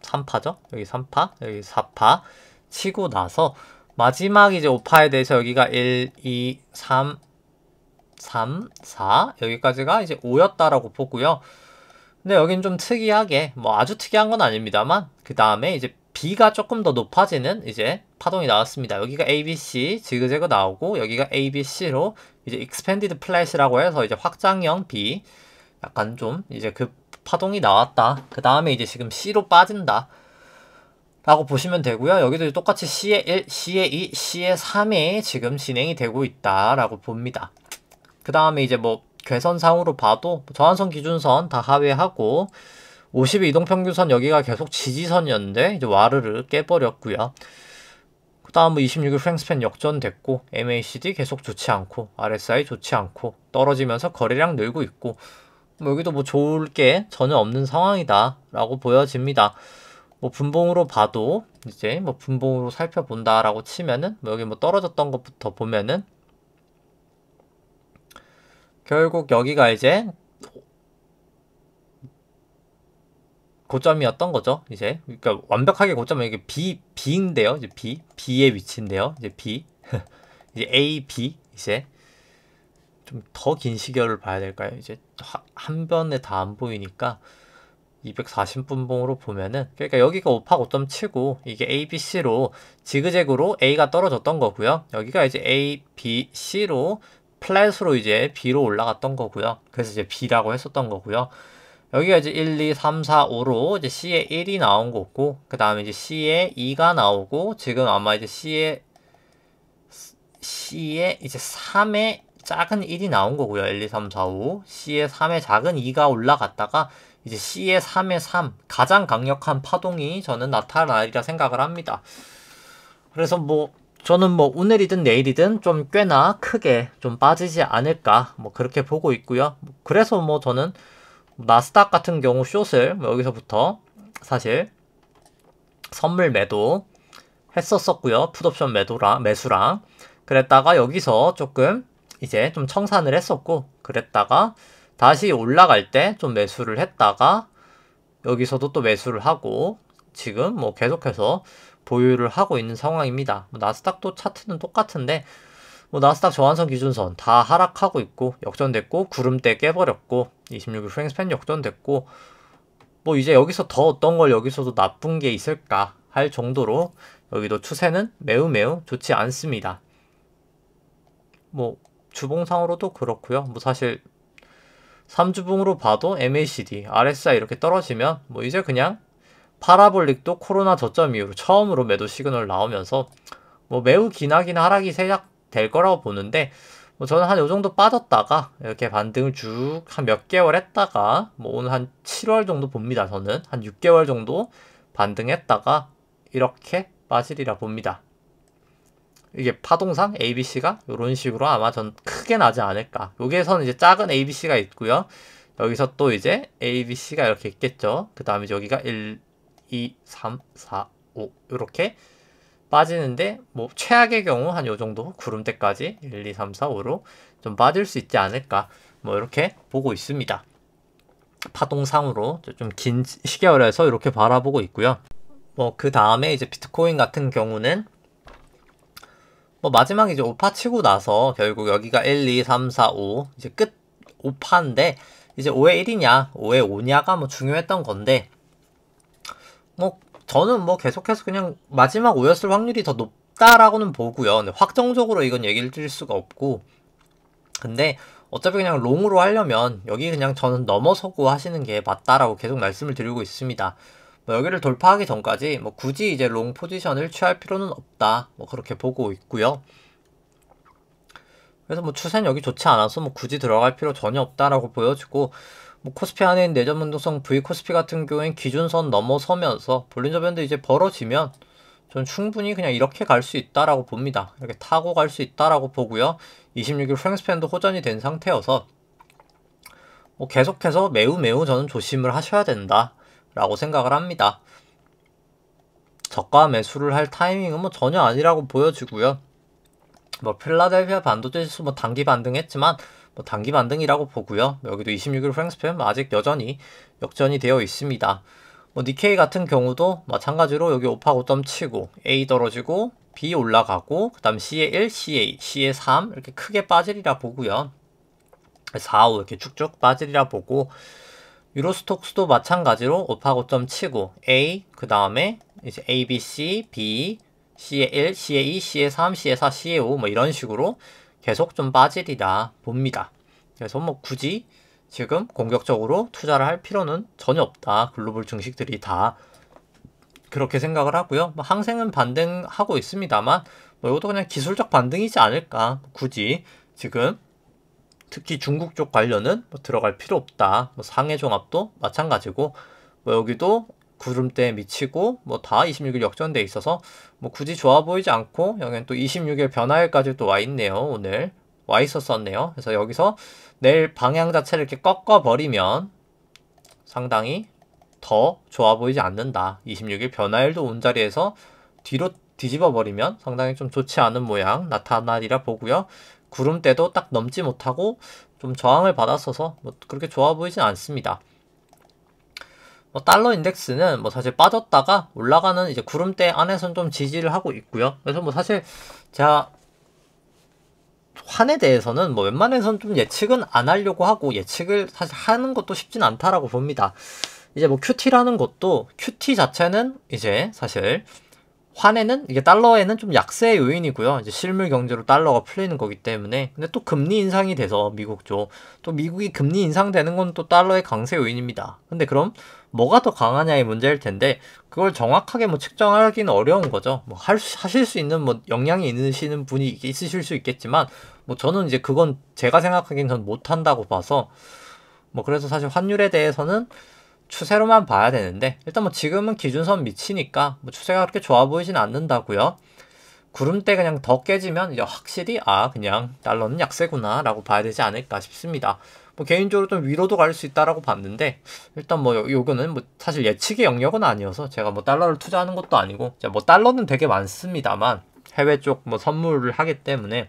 3파죠. 여기 3파, 여기 4파 치고 나서 마지막 이제 5파에 대해서 여기가 1, 2, 3, 4 여기까지가 이제 5였다라고 보고요. 근데 여긴 좀 특이하게, 뭐 아주 특이한 건 아닙니다만, 그 다음에 이제 B가 조금 더 높아지는 이제 파동이 나왔습니다. 여기가 ABC 지그재그 나오고, 여기가 ABC로 이제 Expanded Flat이라고 해서 이제 확장형 B, 약간 좀 이제 그 파동이 나왔다. 그 다음에 이제 지금 C로 빠진다 라고 보시면 되고요. 여기도 똑같이 C에 1, C에 2, C에 3에 지금 진행이 되고 있다라고 봅니다. 그 다음에 이제 뭐 괴선상으로 봐도 저항선 기준선 다 하회하고 50일 이동평균선 여기가 계속 지지선이었는데 이제 와르르 깨버렸고요. 그 다음 뭐 26일 프랭스팬 역전됐고, MACD 계속 좋지 않고, RSI 좋지 않고, 떨어지면서 거래량 늘고 있고, 뭐 여기도 뭐 좋을 게 전혀 없는 상황이다 라고 보여집니다. 뭐 분봉으로 봐도 이제 뭐 분봉으로 살펴본다라고 치면은 뭐 여기 뭐 떨어졌던 것부터 보면은 결국 여기가 이제 고점이었던 거죠. 이제 그러니까 완벽하게 고점은 이게 B인데요. 이제 B의 위치인데요. 이제 B 이제 A, B 이제 좀 더 긴 시계를 봐야 될까요? 이제 한 변에 다 안 보이니까 240분봉으로 보면은, 그러니까 여기가 5파 고점 치고 이게 A, B, C로 지그재그로 A가 떨어졌던 거고요. 여기가 이제 A, B, C로 플랫으로 이제 B로 올라갔던 거고요. 그래서 이제 B라고 했었던 거고요. 여기가 이제 1, 2, 3, 4, 5로 이제 C에 1이 나온 거고, 그 다음에 이제 C에 2가 나오고, 지금 아마 이제 C에 이제 3에 작은 1이 나온 거고요. 1, 2, 3, 4, 5. C에 3에 작은 2가 올라갔다가 이제 C에 3에 3 가장 강력한 파동이 저는 나타나리라 생각을 합니다. 그래서 뭐 저는 뭐 오늘이든 내일이든 좀 꽤나 크게 좀 빠지지 않을까 뭐 그렇게 보고 있고요. 그래서 뭐 저는 나스닥 같은 경우 숏을 뭐 여기서부터 사실 선물 매도 했었었고요. 풋옵션 매수랑 그랬다가 여기서 조금 이제 좀 청산을 했었고, 그랬다가 다시 올라갈 때 좀 매수를 했다가 여기서도 또 매수를 하고 지금 뭐 계속해서 보유를 하고 있는 상황입니다. 뭐 나스닥도 차트는 똑같은데 뭐 나스닥 저항선 기준선 다 하락하고 있고 역전됐고, 구름대 깨버렸고, 26일 프랭스팬 역전됐고, 뭐 이제 여기서 더 어떤 걸 여기서도 나쁜 게 있을까 할 정도로 여기도 추세는 매우 좋지 않습니다. 뭐 주봉상으로도 그렇고요. 뭐 사실 3주봉으로 봐도 MACD, RSI 이렇게 떨어지면 뭐 이제 그냥 파라볼릭도 코로나 저점 이후로 처음으로 매도 시그널 나오면서 뭐 매우 기나긴 하락이 시작될 거라고 보는데, 뭐 저는 한 요 정도 빠졌다가 이렇게 반등을 쭉 한 몇 개월 했다가 뭐 오늘 한 7월 정도 봅니다. 저는 한 6개월 정도 반등했다가 이렇게 빠지리라 봅니다. 이게 파동상 ABC가 이런 식으로 아마 전 크게 나지 않을까. 여기에서는 이제 작은 ABC가 있고요. 여기서 또 이제 ABC가 이렇게 있겠죠. 그 다음에 여기가 1, 2, 3, 4, 5 이렇게 빠지는데, 뭐 최악의 경우 한 요 정도 구름대까지 1, 2, 3, 4, 5로 좀 빠질 수 있지 않을까 뭐 이렇게 보고 있습니다. 파동상으로 좀 긴 시계열에서 이렇게 바라보고 있고요. 뭐 그 다음에 이제 비트코인 같은 경우는 뭐 마지막 이제 5파 치고 나서 결국 여기가 1, 2, 3, 4, 5 이제 끝 5파인데 이제 5의 1이냐 5의 5냐가 뭐 중요했던 건데 뭐 저는 뭐 계속해서 그냥 마지막 5였을 확률이 더 높다라고는 보고요. 근데 확정적으로 이건 얘기를 드릴 수가 없고 근데 어차피 그냥 롱으로 하려면 여기 그냥 저는 넘어서고 하시는 게 맞다라고 계속 말씀을 드리고 있습니다. 뭐 여기를 돌파하기 전까지 뭐 굳이 이제 롱 포지션을 취할 필요는 없다. 뭐 그렇게 보고 있고요. 그래서 뭐 추세는 여기 좋지 않아서 뭐 굳이 들어갈 필요 전혀 없다라고 보여지고 뭐 코스피 안에 있는 내전 변동성 V 코스피 같은 경우엔 기준선 넘어서면서 볼린저 밴드 이제 벌어지면 전 충분히 그냥 이렇게 갈 수 있다라고 봅니다. 이렇게 타고 갈 수 있다라고 보고요. 26일 프랭스팬도 호전이 된 상태여서 뭐 계속해서 매우 저는 조심을 하셔야 된다 라고 생각을 합니다. 저가 매수를 할 타이밍은 뭐 전혀 아니라고 보여지고요. 뭐 필라델피아 반도체 지수 뭐 단기 반등했지만 뭐 단기 반등이라고 보고요. 여기도 26일 프랭스팬 아직 여전히 역전이 되어 있습니다. 뭐 니케이 같은 경우도 마찬가지로 여기 5파 고점 치고 A 떨어지고 B 올라가고 그 다음 C에 1, C에 2, C에 3 이렇게 크게 빠지리라 보고요. 4, 5 이렇게 쭉쭉 빠지리라 보고 유로스톡스도 마찬가지로 5파 고점 치고 A 그 다음에 이제 A, B, C, B C에 1, C에 2, C에 3, C에 4, C에 5 뭐 이런 식으로 계속 좀 빠지리라 봅니다. 그래서 뭐 굳이 지금 공격적으로 투자를 할 필요는 전혀 없다. 글로벌 증시들이 다 그렇게 생각을 하고요. 뭐 항생은 반등하고 있습니다만 뭐 이것도 그냥 기술적 반등이지 않을까. 굳이 지금 특히 중국 쪽 관련은 뭐 들어갈 필요 없다. 뭐 상해 종합도 마찬가지고 뭐 여기도 구름대에 미치고 뭐 다 26일 역전돼 있어서 뭐 굳이 좋아 보이지 않고 여기는 또 26일 변화일까지 또 와 있네요. 오늘 와 있었었네요. 그래서 여기서 내일 방향 자체를 이렇게 꺾어버리면 상당히 더 좋아 보이지 않는다. 26일 변화일도 온 자리에서 뒤로 뒤집어 버리면 상당히 좀 좋지 않은 모양 나타나리라 보고요. 구름대도 딱 넘지 못하고 좀 저항을 받았어서 뭐 그렇게 좋아 보이진 않습니다. 뭐 달러 인덱스는 뭐 사실 빠졌다가 올라가는 이제 구름대 안에선 좀 지지를 하고 있고요. 그래서 뭐 사실 제가 환에 대해서는 뭐 웬만해선 좀 예측은 안 하려고 하고 예측을 사실 하는 것도 쉽진 않다라고 봅니다. 이제 뭐 QT라는 것도 QT 자체는 이제 사실 환에는 이게 달러에는 좀 약세 요인이고요. 이제 실물 경제로 달러가 풀리는 거기 때문에 근데 또 금리 인상이 돼서 미국 쪽 또 미국이 금리 인상되는 건 또 달러의 강세 요인입니다. 근데 그럼 뭐가 더 강하냐의 문제일 텐데 그걸 정확하게 뭐 측정하기는 어려운 거죠. 뭐 하실 수 있는 뭐 역량이 있으시는 분이 있으실 수 있겠지만 뭐 저는 이제 그건 제가 생각하기엔 전 못한다고 봐서 뭐 그래서 사실 환율에 대해서는 추세로만 봐야 되는데 일단 뭐 지금은 기준선 미치니까 뭐 추세가 그렇게 좋아 보이진 않는다고요. 구름대 그냥 더 깨지면 이제 확실히 그냥 달러는 약세구나 라고 봐야 되지 않을까 싶습니다. 뭐 개인적으로 좀 위로도 갈 수 있다라고 봤는데 일단 뭐 요거는 뭐 사실 예측의 영역은 아니어서 제가 뭐 달러를 투자하는 것도 아니고 뭐 달러는 되게 많습니다만 해외 쪽 뭐 선물을 하기 때문에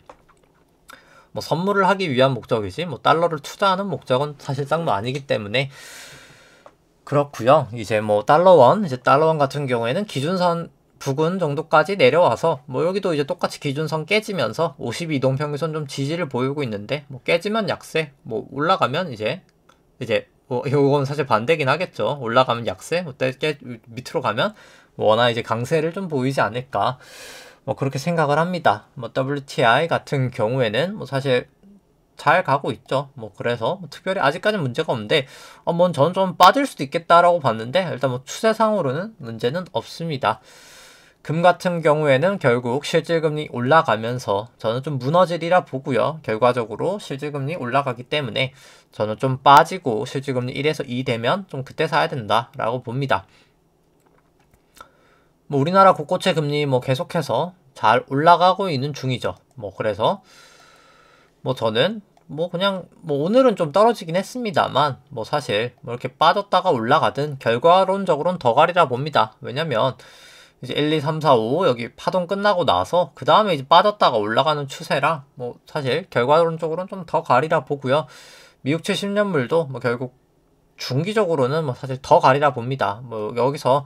뭐 선물을 하기 위한 목적이지 뭐 달러를 투자하는 목적은 사실상 뭐 아니기 때문에 그렇고요. 이제 뭐 달러원 같은 경우에는 기준선 부근 정도까지 내려와서 뭐 여기도 이제 똑같이 기준선 깨지면서 52동 평균선 좀 지지를 보이고 있는데 뭐 깨지면 약세, 뭐 올라가면 이제 뭐 이건 사실 반대긴 하겠죠. 올라가면 약세, 뭐 밑으로 가면 뭐 워낙 이제 강세를 좀 보이지 않을까. 뭐 그렇게 생각을 합니다. 뭐 WTI 같은 경우에는 뭐 사실 잘 가고 있죠. 뭐 그래서 뭐 특별히 아직까지는 문제가 없는데 뭐 저는 좀 빠질 수도 있겠다라고 봤는데 일단 뭐 추세상으로는 문제는 없습니다. 금 같은 경우에는 결국 실질금리 올라가면서 저는 좀 무너지리라 보고요. 결과적으로 실질금리 올라가기 때문에 저는 좀 빠지고 실질금리 1에서 2 되면 좀 그때 사야 된다라고 봅니다. 뭐 우리나라 국고채 금리 뭐 계속해서 잘 올라가고 있는 중이죠. 뭐 그래서 뭐 저는 뭐 그냥 뭐 오늘은 좀 떨어지긴 했습니다만 뭐 사실 뭐 이렇게 빠졌다가 올라가든 결과론적으로는 더 가리라 봅니다. 왜냐면 이제 1, 2, 3, 4, 5 여기 파동 끝나고 나서 그 다음에 이제 빠졌다가 올라가는 추세라 뭐 사실 결과론적으로는 좀 더 가리라 보고요. 미국채 10년물도 뭐 결국 중기적으로는 뭐 사실 더 가리라 봅니다. 뭐 여기서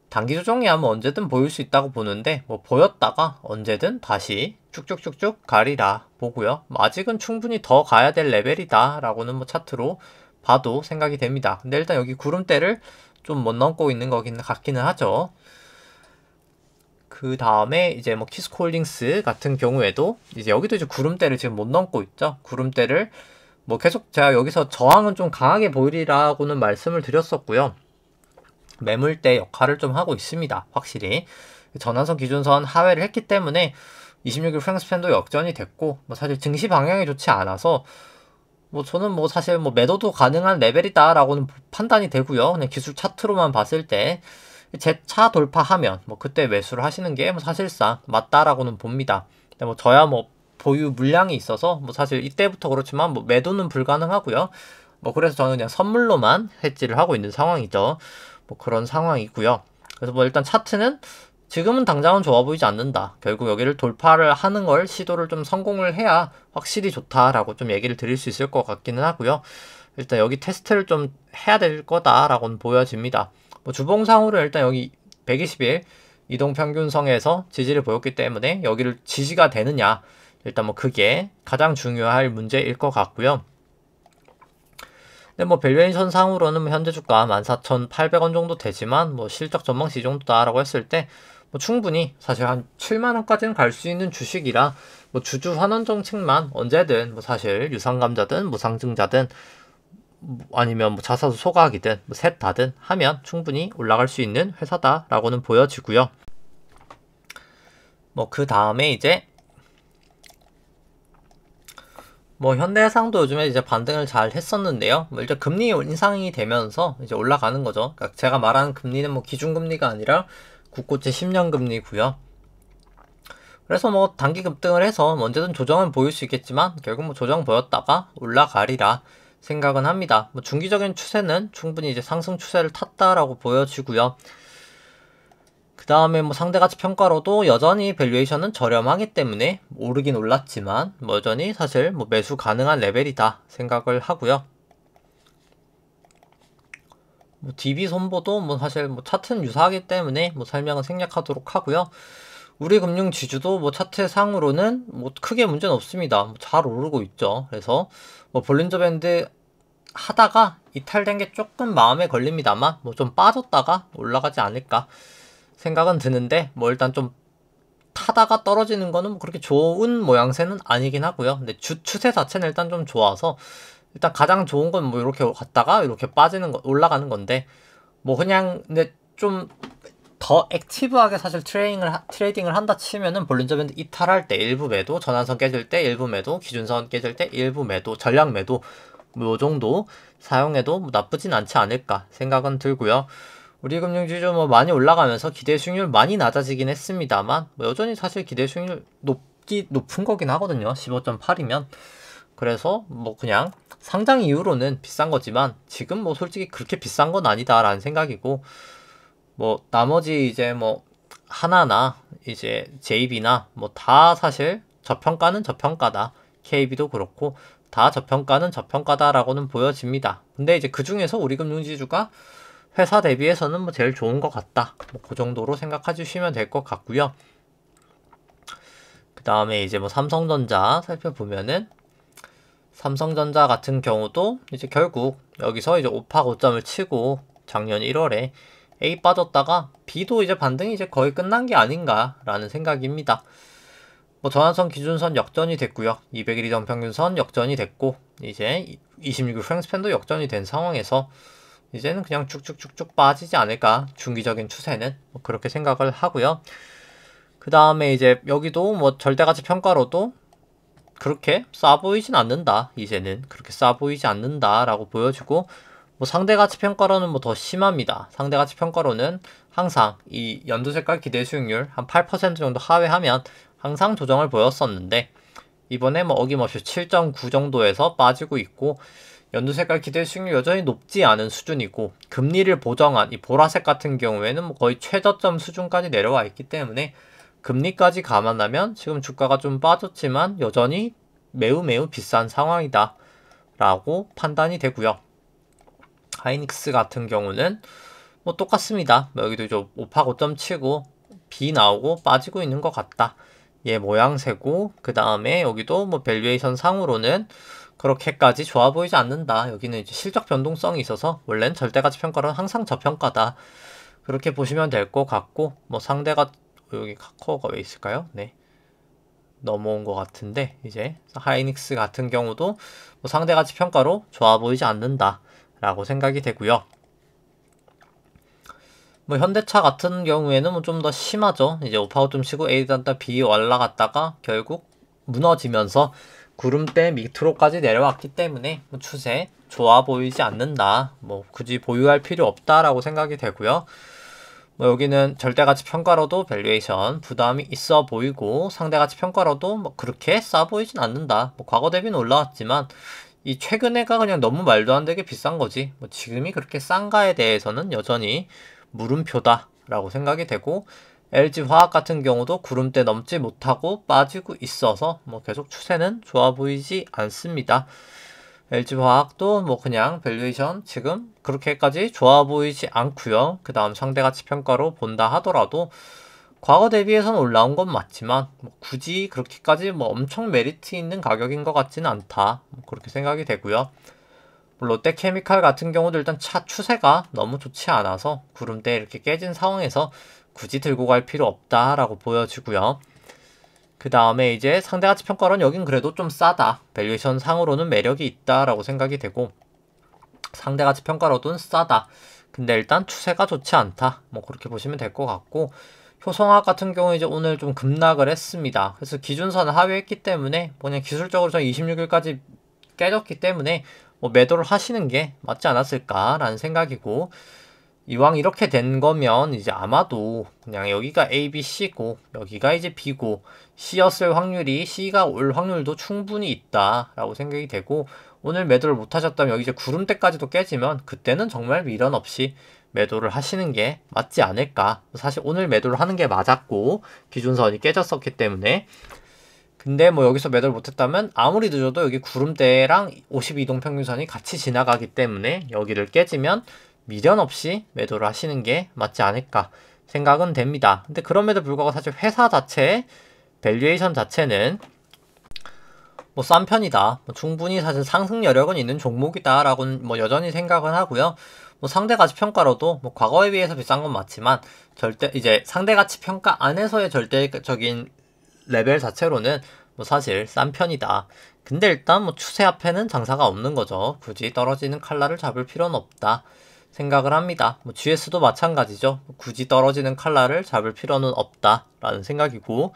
단기 조정이야 뭐 언제든 보일 수 있다고 보는데 뭐 보였다가 언제든 다시 쭉쭉쭉쭉 가리라 보고요. 뭐 아직은 충분히 더 가야 될 레벨이다 라고는 뭐 차트로 봐도 생각이 됩니다. 근데 일단 여기 구름대를 좀 못 넘고 있는 거긴 같기는 하죠. 그 다음에 이제 뭐 키스코홀딩스 같은 경우에도 이제 여기도 이제 구름대를 지금 못 넘고 있죠. 구름대를 뭐 계속 제가 여기서 저항은 좀 강하게 보이리라고는 말씀을 드렸었고요. 매물대 역할을 좀 하고 있습니다. 확실히 전환선 기준선 하회를 했기 때문에 26일 프랭스팬도 역전이 됐고 뭐 사실 증시 방향이 좋지 않아서 뭐 저는 뭐 사실 뭐 매도도 가능한 레벨이다 라고는 판단이 되고요. 그냥 기술 차트로만 봤을 때 제 차 돌파하면 뭐 그때 매수를 하시는 게 뭐 사실상 맞다라고는 봅니다. 근데 뭐 저야 뭐 보유 물량이 있어서 뭐 사실 이때부터 그렇지만 뭐 매도는 불가능하고요. 뭐 그래서 저는 그냥 선물로만 해지를 하고 있는 상황이죠. 뭐 그런 상황이고요. 그래서 뭐 일단 차트는 지금은 당장은 좋아 보이지 않는다. 결국 여기를 돌파를 하는 걸 시도를 좀 성공을 해야 확실히 좋다라고 좀 얘기를 드릴 수 있을 것 같기는 하고요. 일단 여기 테스트를 좀 해야 될 거다라고는 보여집니다. 뭐 주봉상으로 일단 여기 120일 이동평균선에서 지지를 보였기 때문에 여기를 지지가 되느냐 일단 뭐 그게 가장 중요할 문제일 것 같고요. 근데 뭐 밸류에이션 상으로는 뭐 현재 주가 14,800원 정도 되지만 뭐 실적 전망치 이 정도다라고 했을 때 뭐 충분히 사실 한 7만원까지는 갈 수 있는 주식이라 뭐 주주 환원 정책만 언제든 뭐 사실 유상감자든 뭐 상증자든 아니면 뭐 자사수 소각이든 뭐 셋 다든 하면 충분히 올라갈 수 있는 회사다라고는 보여지고요. 뭐 그 다음에 이제 뭐 현대해상도 요즘에 이제 반등을 잘 했었는데요. 뭐 일단 금리 인상이 되면서 이제 올라가는 거죠. 그러니까 제가 말하는 금리는 뭐 기준금리가 아니라 국고채 10년 금리고요. 그래서 뭐 단기 급등을 해서 언제든 조정은 보일 수 있겠지만 결국 뭐 조정 보였다가 올라가리라 생각은 합니다. 뭐 중기적인 추세는 충분히 이제 상승 추세를 탔다라고 보여지고요. 그 다음에 뭐 상대가치 평가로도 여전히 밸류에이션은 저렴하기 때문에 오르긴 올랐지만 뭐 여전히 사실 뭐 매수 가능한 레벨이다 생각을 하고요. 뭐 DB 손보도 뭐 사실 뭐 차트는 유사하기 때문에 뭐 설명은 생략하도록 하고요. 우리 금융 지주도 뭐 차트 상으로는 뭐 크게 문제는 없습니다. 뭐 잘 오르고 있죠. 그래서 뭐 볼린저 밴드 하다가 이탈된 게 조금 마음에 걸립니다만 뭐 좀 빠졌다가 올라가지 않을까 생각은 드는데 뭐 일단 좀 타다가 떨어지는 거는 뭐 그렇게 좋은 모양새는 아니긴 하고요. 근데 추세 자체는 일단 좀 좋아서 일단 가장 좋은 건 뭐 이렇게 갔다가 이렇게 빠지는 거 올라가는 건데 뭐 그냥 근데 좀 더 액티브하게 사실 트레이딩을 한다 치면은 볼린저 밴드 이탈할 때 일부 매도, 전환선 깨질 때 일부 매도, 기준선 깨질 때 일부 매도, 전략 매도 뭐 요 정도 사용해도 뭐 나쁘진 않지 않을까 생각은 들고요. 우리 금융지주 뭐 많이 올라가면서 기대 수익률 많이 낮아지긴 했습니다만 뭐 여전히 사실 기대 수익률 높은 거긴 하거든요. 15.8이면 그래서 뭐 그냥 상장 이후로는 비싼 거지만 지금 뭐 솔직히 그렇게 비싼 건 아니다라는 생각이고 뭐 나머지 이제 뭐 하나나 이제 JB나 뭐 다 사실 저평가는 저평가다. KB도 그렇고 다 저평가는 저평가다라고는 보여집니다. 근데 이제 그 중에서 우리 금융지주가 회사 대비해서는 뭐 제일 좋은 것 같다. 뭐 그 정도로 생각해 주시면 될 것 같고요. 그 다음에 이제 뭐 삼성전자 살펴보면은 삼성전자 같은 경우도 이제 결국 여기서 이제 5파 고점을 치고 작년 1월에 A 빠졌다가 B도 이제 반등이 이제 거의 끝난 게 아닌가라는 생각입니다. 뭐 전환선 기준선 역전이 됐고요. 200일 이동평균선 역전이 됐고 이제 26일 프랭스팬도 역전이 된 상황에서 이제는 그냥 쭉쭉쭉쭉 빠지지 않을까 중기적인 추세는 뭐 그렇게 생각을 하고요. 그 다음에 이제 여기도 뭐 절대가치 평가로도 그렇게 싸 보이진 않는다. 이제는 그렇게 싸 보이지 않는다라고 보여지고 뭐 상대가치 평가로는 뭐 더 심합니다. 상대가치 평가로는 항상 이 연두색깔 기대 수익률 한 8% 정도 하회하면 항상 조정을 보였었는데 이번에 뭐 어김없이 7.9 정도에서 빠지고 있고 연두 색깔 기대 수익률 여전히 높지 않은 수준이고 금리를 보정한 이 보라색 같은 경우에는 뭐 거의 최저점 수준까지 내려와 있기 때문에 금리까지 감안하면 지금 주가가 좀 빠졌지만 여전히 매우 비싼 상황이다 라고 판단이 되고요. 하이닉스 같은 경우는 뭐 똑같습니다. 여기도 좀 오파 고점 치고 B 나오고 빠지고 있는 것 같다. 얘 모양새고 그 다음에 여기도 뭐 밸류에이션 상으로는 그렇게까지 좋아 보이지 않는다. 여기는 이제 실적 변동성이 있어서 원래는 절대가치 평가는 항상 저평가다. 그렇게 보시면 될 것 같고 뭐 상대가 여기 카카오가 왜 있을까요? 네. 넘어온 것 같은데 이제 하이닉스 같은 경우도 뭐 상대가치 평가로 좋아 보이지 않는다 라고 생각이 되고요. 뭐 현대차 같은 경우에는 뭐 좀 더 심하죠. 이제 오파고 좀 치고 A 단다 B 올라갔다가 결국 무너지면서 구름대 밑으로까지 내려왔기 때문에 뭐 추세 좋아 보이지 않는다. 뭐 굳이 보유할 필요 없다라고 생각이 되고요. 뭐 여기는 절대가치 평가로도 밸류에이션 부담이 있어 보이고 상대가치 평가로도 뭐 그렇게 싸 보이진 않는다. 뭐 과거 대비는 올라왔지만 이 최근에가 그냥 너무 말도 안 되게 비싼 거지. 뭐 지금이 그렇게 싼가에 대해서는 여전히 물음표다 라고 생각이 되고 LG화학 같은 경우도 구름대 넘지 못하고 빠지고 있어서 뭐 계속 추세는 좋아 보이지 않습니다. LG화학도 뭐 그냥 밸류에이션 지금 그렇게까지 좋아 보이지 않고요. 그 다음 상대가치 평가로 본다 하더라도 과거 대비해서는 올라온 건 맞지만 뭐 굳이 그렇게까지 뭐 엄청 메리트 있는 가격인 것 같지는 않다. 뭐 그렇게 생각이 되고요. 롯데케미칼 같은 경우도 일단 차 추세가 너무 좋지 않아서 구름대 이렇게 깨진 상황에서 굳이 들고 갈 필요 없다라고 보여지고요. 그 다음에 이제 상대가치 평가로는 여긴 그래도 좀 싸다. 밸류에이션 상으로는 매력이 있다라고 생각이 되고 상대가치 평가로는 싸다. 근데 일단 추세가 좋지 않다. 뭐 그렇게 보시면 될 것 같고 효성화학 같은 경우 이제 오늘 좀 급락을 했습니다. 그래서 기준선을 하회했기 때문에 그냥 기술적으로 전 26일까지 깨졌기 때문에 뭐 매도를 하시는 게 맞지 않았을까라는 생각이고 이왕 이렇게 된 거면 이제 아마도 그냥 여기가 A, B, C고 여기가 이제 B고 C였을 확률이 C가 올 확률도 충분히 있다라고 생각이 되고 오늘 매도를 못 하셨다면 여기 이제 구름대까지도 깨지면 그때는 정말 미련 없이 매도를 하시는 게 맞지 않을까. 사실 오늘 매도를 하는 게 맞았고 기준선이 깨졌었기 때문에 근데 뭐 여기서 매도를 못했다면 아무리 늦어도 여기 구름대랑 52동 평균선이 같이 지나가기 때문에 여기를 깨지면 미련 없이 매도를 하시는 게 맞지 않을까 생각은 됩니다. 근데 그럼에도 불구하고 사실 회사 자체의 밸류에이션 자체는 뭐 싼 편이다. 뭐 충분히 사실 상승 여력은 있는 종목이다라고는 뭐 여전히 생각은 하고요. 뭐 상대가치 평가로도 뭐 과거에 비해서 비싼 건 맞지만 절대 이제 상대가치 평가 안에서의 절대적인 레벨 자체로는 뭐 사실 싼 편이다. 근데 일단 뭐 추세 앞에는 장사가 없는 거죠. 굳이 떨어지는 칼날을 잡을 필요는 없다 생각을 합니다. 뭐 GS도 마찬가지죠. 굳이 떨어지는 칼날을 잡을 필요는 없다 라는 생각이고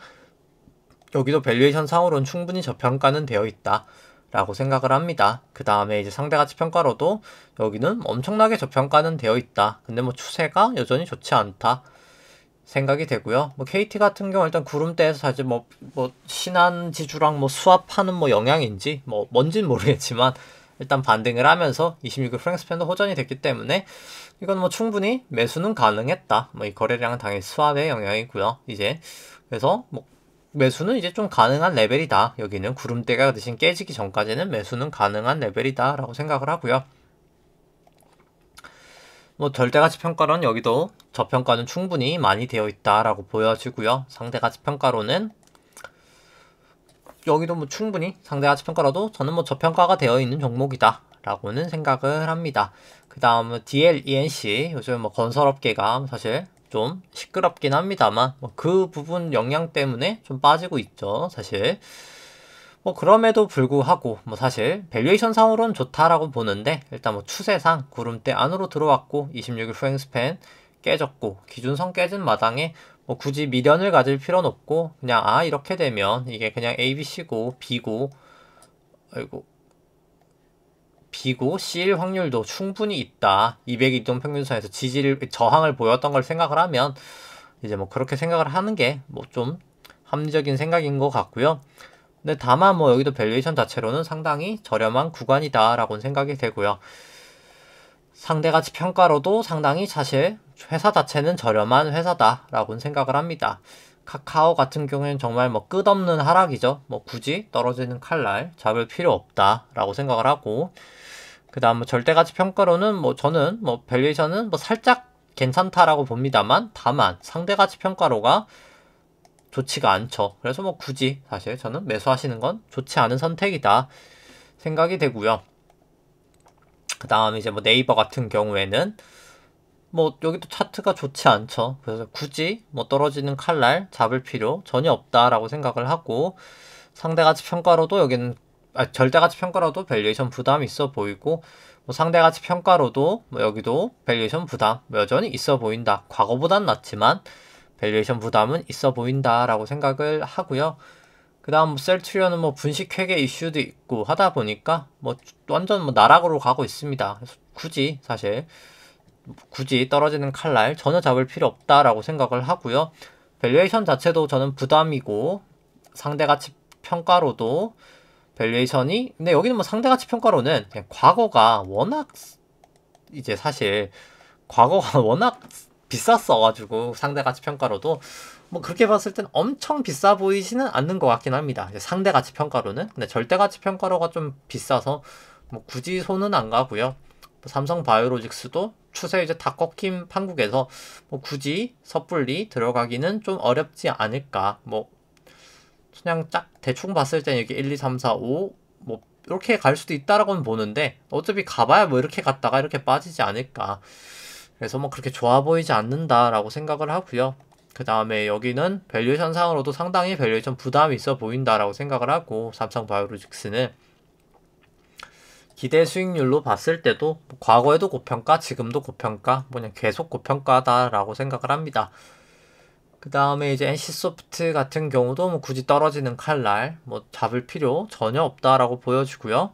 여기도 밸류에이션 상으로는 충분히 저평가는 되어 있다 라고 생각을 합니다. 그 다음에 이제 상대가치 평가로도 여기는 엄청나게 저평가는 되어 있다. 근데 뭐 추세가 여전히 좋지 않다 생각이 되고요. 뭐 KT 같은 경우 일단 구름대에서 사실 뭐 신한지주랑 뭐 수합하는 뭐 영향인지 뭐 뭔진 모르겠지만 일단 반등을 하면서 26일 프랭스팬도 호전이 됐기 때문에 이건 뭐 충분히 매수는 가능했다. 뭐 이 거래량은 당연히 수합의 영향이고요. 이제 그래서 뭐 매수는 이제 좀 가능한 레벨이다. 여기는 구름대가 대신 깨지기 전까지는 매수는 가능한 레벨이다 라고 생각을 하고요. 뭐 절대가치 평가로는 여기도 저평가는 충분히 많이 되어 있다라고 보여지고요. 상대가치 평가로는 여기도 뭐 충분히 상대가치 평가로도 저는 뭐 저평가가 되어 있는 종목이다 라고는 생각을 합니다. 그 다음은 DLENC 요즘 뭐 건설업계가 사실 좀 시끄럽긴 합니다만 뭐 그 부분 영향 때문에 좀 빠지고 있죠. 사실 뭐 그럼에도 불구하고 뭐 사실 밸류에이션 상으로는 좋다라고 보는데 일단 뭐 추세상 구름대 안으로 들어왔고 26일 후행스팬 깨졌고 기준선 깨진 마당에 뭐 굳이 미련을 가질 필요는 없고 그냥 이렇게 되면 이게 그냥 ABC고 B고 아이고 B고 C일 확률도 충분히 있다. 200이동 평균선에서 저항을 보였던 걸 생각을 하면 이제 뭐 그렇게 생각을 하는 게 뭐 좀 합리적인 생각인 것 같고요. 근데 다만 뭐 여기도 밸류에이션 자체로는 상당히 저렴한 구간이다 라고는 생각이 되고요. 상대가치 평가로도 상당히 사실 회사 자체는 저렴한 회사다 라고는 생각을 합니다. 카카오 같은 경우에는 정말 뭐 끝없는 하락이죠. 뭐 굳이 떨어지는 칼날 잡을 필요 없다 라고 생각을 하고, 그 다음 뭐 절대가치 평가로는 뭐 저는 뭐 밸류에이션은 뭐 살짝 괜찮다라고 봅니다만, 다만 상대가치 평가로가 좋지가 않죠. 그래서 뭐 굳이 사실 저는 매수하시는 건 좋지 않은 선택이다 생각이 되고요. 그 다음 이제 뭐 네이버 같은 경우에는 뭐 여기도 차트가 좋지 않죠. 그래서 굳이 뭐 떨어지는 칼날 잡을 필요 전혀 없다라고 생각을 하고, 상대가치 평가로도 여기는 절대가치 평가로도 밸류에이션 부담이 있어 보이고, 뭐 상대가치 평가로도 뭐 여기도 밸류에이션 부담 여전히 있어 보인다. 과거보단 낫지만 밸류에이션 부담은 있어 보인다라고 생각을 하고요. 그 다음 뭐 셀트리온은 뭐 분식 회계 이슈도 있고 하다 보니까 뭐 완전 뭐 나락으로 가고 있습니다. 그래서 굳이 떨어지는 칼날 전혀 잡을 필요 없다라고 생각을 하고요. 밸류에이션 자체도 저는 부담이고, 상대가치 평가로도 밸류에이션이, 근데 여기는 뭐 상대가치 평가로는 그냥 과거가 워낙 이제 사실 과거가 워낙 비쌌어가지고 상대가치 평가로도 뭐 그렇게 봤을 땐 엄청 비싸 보이지는 않는 것 같긴 합니다. 상대가치 평가로는. 근데 절대가치 평가로가 좀 비싸서 뭐 굳이 손은 안 가고요. 삼성 바이오로직스도 추세 이제 다 꺾인 판국에서 뭐 굳이 섣불리 들어가기는 좀 어렵지 않을까. 뭐 그냥 딱 대충 봤을 땐 여기 1, 2, 3, 4, 5 뭐 이렇게 갈 수도 있다라고는 보는데, 어차피 가봐야 뭐 이렇게 갔다가 이렇게 빠지지 않을까. 그래서 뭐 그렇게 좋아 보이지 않는다라고 생각을 하고요. 그 다음에 여기는 밸류에이션 상으로도 상당히 밸류에이션 부담이 있어 보인다라고 생각을 하고, 삼성 바이오로직스는 기대 수익률로 봤을 때도 뭐 과거에도 고평가, 지금도 고평가, 뭐 그냥 계속 고평가다라고 생각을 합니다. 그 다음에 이제 NC소프트 같은 경우도 뭐 굳이 떨어지는 칼날 뭐 잡을 필요 전혀 없다라고 보여지고요.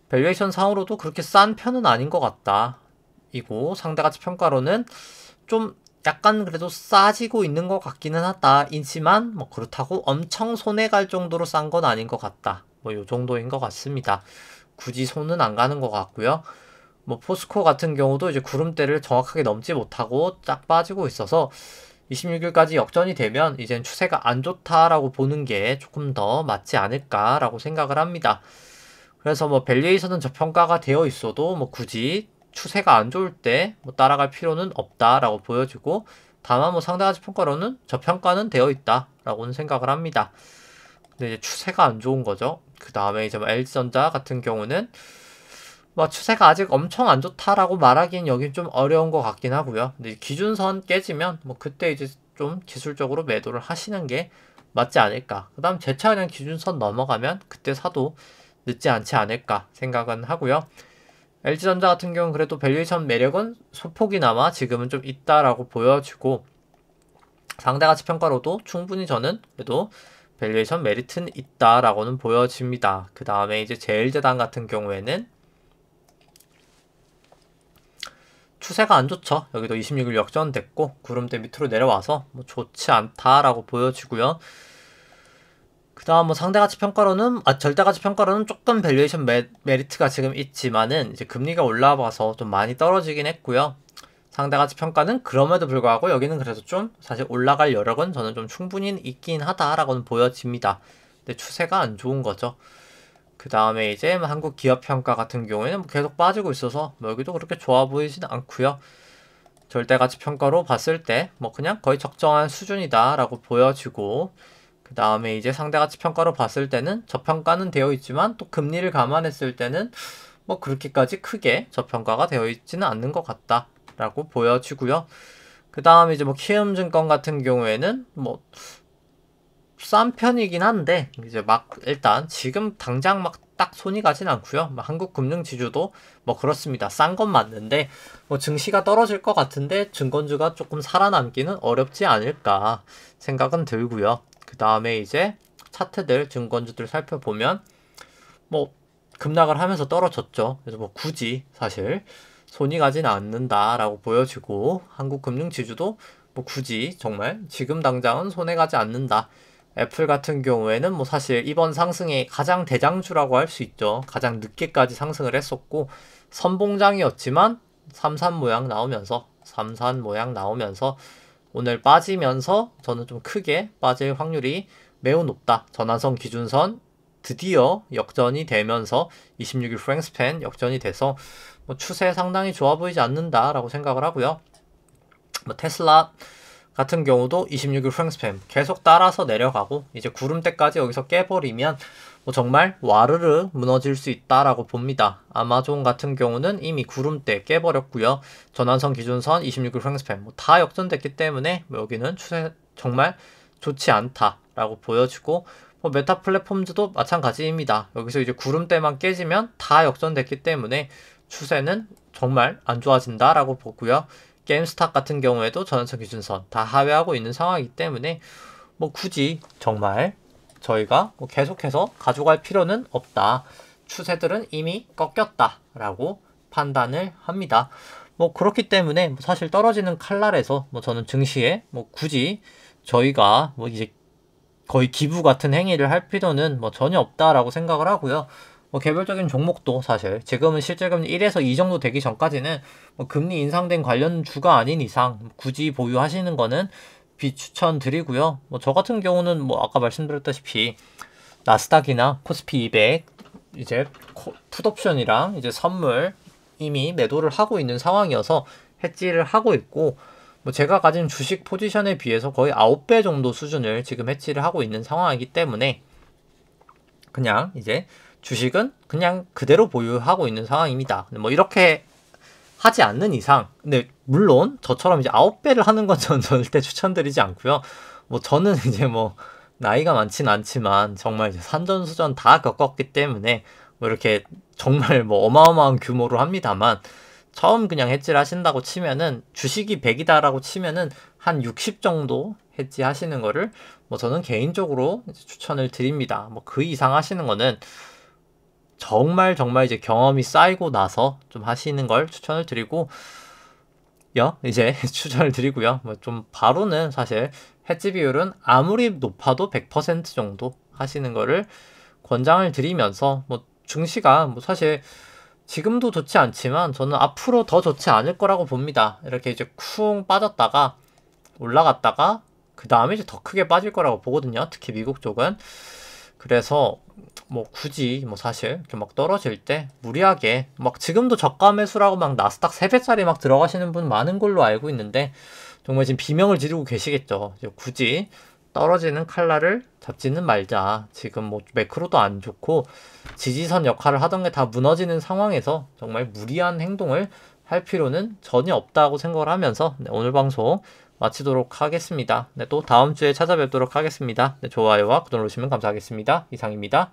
밸류에이션 상으로도 그렇게 싼 편은 아닌 것 같다. 이고 상대가치 평가로는 좀 약간 그래도 싸지고 있는 것 같기는 하다. 이지만 뭐 그렇다고 엄청 손해갈 정도로 싼 건 아닌 것 같다. 뭐 요 정도인 것 같습니다. 굳이 손은 안 가는 것 같고요. 뭐 포스코 같은 경우도 이제 구름대를 정확하게 넘지 못하고 쫙 빠지고 있어서 26일까지 역전이 되면 이젠 추세가 안 좋다라고 보는 게 조금 더 맞지 않을까라고 생각을 합니다. 그래서 뭐 밸류에이션은 저평가가 되어 있어도 뭐 굳이 추세가 안 좋을 때 뭐 따라갈 필요는 없다라고 보여지고, 다만 뭐 상대가치 평가로는 저평가는 되어 있다라고는 생각을 합니다. 근데 이제 추세가 안 좋은 거죠. 그 다음에 이제 뭐 LG전자 같은 경우는 뭐 추세가 아직 엄청 안 좋다라고 말하기엔 여긴 좀 어려운 것 같긴 하고요. 근데 기준선 깨지면 뭐 그때 이제 좀 기술적으로 매도를 하시는 게 맞지 않을까. 그 다음 재차 그냥 기준선 넘어가면 그때 사도 늦지 않지 않을까 생각은 하고요. LG전자 같은 경우는 그래도 밸류에이션 매력은 소폭이나마 지금은 좀 있다라고 보여지고, 상대가치 평가로도 충분히 저는 그래도 밸류에이션 메리트는 있다라고는 보여집니다. 그 다음에 이제 제일제당 같은 경우에는 추세가 안 좋죠. 여기도 26일 역전됐고 구름대 밑으로 내려와서 뭐 좋지 않다라고 보여지고요. 그 다음 뭐 상대가치 평가로는 절대가치 평가로는 조금 밸류에이션 메리트가 지금 있지만은 이제 금리가 올라와서 좀 많이 떨어지긴 했고요. 상대가치 평가는 그럼에도 불구하고 여기는 그래서 좀 사실 올라갈 여력은 저는 좀 충분히 있긴 하다라고는 보여집니다. 근데 추세가 안 좋은 거죠. 그 다음에 이제 뭐 한국 기업 평가 같은 경우에는 뭐 계속 빠지고 있어서 뭐 여기도 그렇게 좋아 보이진 않고요. 절대가치 평가로 봤을 때 뭐 그냥 거의 적정한 수준이다라고 보여지고, 그 다음에 이제 상대가치 평가로 봤을 때는 저평가는 되어 있지만 또 금리를 감안했을 때는 뭐 그렇게까지 크게 저평가가 되어 있지는 않는 것 같다라고 보여지고요. 그 다음에 이제 뭐 키움증권 같은 경우에는 뭐 싼 편이긴 한데 이제 막 일단 지금 당장 막 딱 손이 가진 않고요. 한국금융지주도 뭐 그렇습니다. 싼 건 맞는데 뭐 증시가 떨어질 것 같은데 증권주가 조금 살아남기는 어렵지 않을까 생각은 들고요. 그 다음에 이제 차트들 증권주들 살펴보면 뭐 급락을 하면서 떨어졌죠. 그래서 뭐 굳이 사실 손이 가진 않는다라고 보여지고, 한국금융지주도 뭐 굳이 정말 지금 당장은 손해 가지 않는다. 애플 같은 경우에는 뭐 사실 이번 상승의 가장 대장주라고 할 수 있죠. 가장 늦게까지 상승을 했었고 선봉장이었지만 삼산 모양 나오면서 오늘 빠지면서 저는 좀 크게 빠질 확률이 매우 높다. 전환선 기준선 드디어 역전이 되면서 26일 프랭스팬 역전이 돼서 뭐 추세 상당히 좋아 보이지 않는다라고 생각을 하고요. 뭐 테슬라 같은 경우도 26일 프랭스팬 계속 따라서 내려가고 이제 구름대까지 여기서 깨버리면 뭐 정말 와르르 무너질 수 있다라고 봅니다. 아마존 같은 경우는 이미 구름대 깨버렸고요. 전환선 기준선 26일 프랭스팬 뭐 다 역전됐기 때문에 뭐 여기는 추세 정말 좋지 않다라고 보여지고 뭐 메타 플랫폼즈도 마찬가지입니다. 여기서 이제 구름대만 깨지면 다 역전됐기 때문에 추세는 정말 안 좋아진다라고 보고요. 게임스탑 같은 경우에도 전환선 기준선 다 하회하고 있는 상황이기 때문에 뭐 굳이 정말 저희가 뭐 계속해서 가져갈 필요는 없다. 추세들은 이미 꺾였다 라고 판단을 합니다. 뭐 그렇기 때문에 뭐 사실 떨어지는 칼날에서 뭐 저는 증시에 뭐 굳이 저희가 뭐 이제 거의 기부 같은 행위를 할 필요는 뭐 전혀 없다라고 생각을 하고요. 뭐 개별적인 종목도 사실 지금은 실질금리 1에서 2 정도 되기 전까지는 뭐 금리 인상된 관련 주가 아닌 이상 굳이 보유하시는 거는 비추천드리고요. 뭐 저 같은 경우는 뭐 아까 말씀드렸다시피 나스닥이나 코스피 200 이제 풋옵션이랑 이제 선물 이미 매도를 하고 있는 상황이어서 해지를 하고 있고 뭐 제가 가진 주식 포지션에 비해서 거의 9배 정도 수준을 지금 해지를 하고 있는 상황이기 때문에 그냥 이제 주식은 그냥 그대로 보유하고 있는 상황입니다. 뭐 이렇게 하지 않는 이상, 근데 물론 저처럼 이제 9배를 하는 건 저는 절대 추천드리지 않고요. 뭐 저는 이제 뭐 나이가 많진 않지만 정말 이제 산전수전 다 겪었기 때문에 뭐 이렇게 정말 뭐 어마어마한 규모로 합니다만 처음 그냥 해지를 하신다고 치면은 주식이 100이다라고 치면은 한 60 정도 해지 하시는 거를 뭐 저는 개인적으로 추천을 드립니다. 뭐 그 이상 하시는 거는 정말 이제 경험이 쌓이고 나서 좀 하시는 걸 추천을 드리고 이제 추천을 드리고요. 뭐 좀 바로는 사실 해지 비율은 아무리 높아도 100% 정도 하시는 거를 권장을 드리면서 뭐 증시가 뭐 사실 지금도 좋지 않지만 저는 앞으로 더 좋지 않을 거라고 봅니다. 이렇게 이제 쿵 빠졌다가 올라갔다가 그 다음에 이제 더 크게 빠질 거라고 보거든요. 특히 미국 쪽은. 그래서 뭐 굳이 뭐 사실 이렇게 막 떨어질 때 무리하게 막 지금도 저가 매수라고 막 나스닥 3배짜리 막 들어가시는 분 많은 걸로 알고 있는데 정말 지금 비명을 지르고 계시겠죠. 굳이 떨어지는 칼날을 잡지는 말자. 지금 뭐 매크로도 안 좋고 지지선 역할을 하던 게 다 무너지는 상황에서 정말 무리한 행동을 할 필요는 전혀 없다고 생각을 하면서 오늘 방송 마치도록 하겠습니다. 또 다음 주에 찾아뵙도록 하겠습니다. 좋아요와 구독 누르시면 감사하겠습니다. 이상입니다.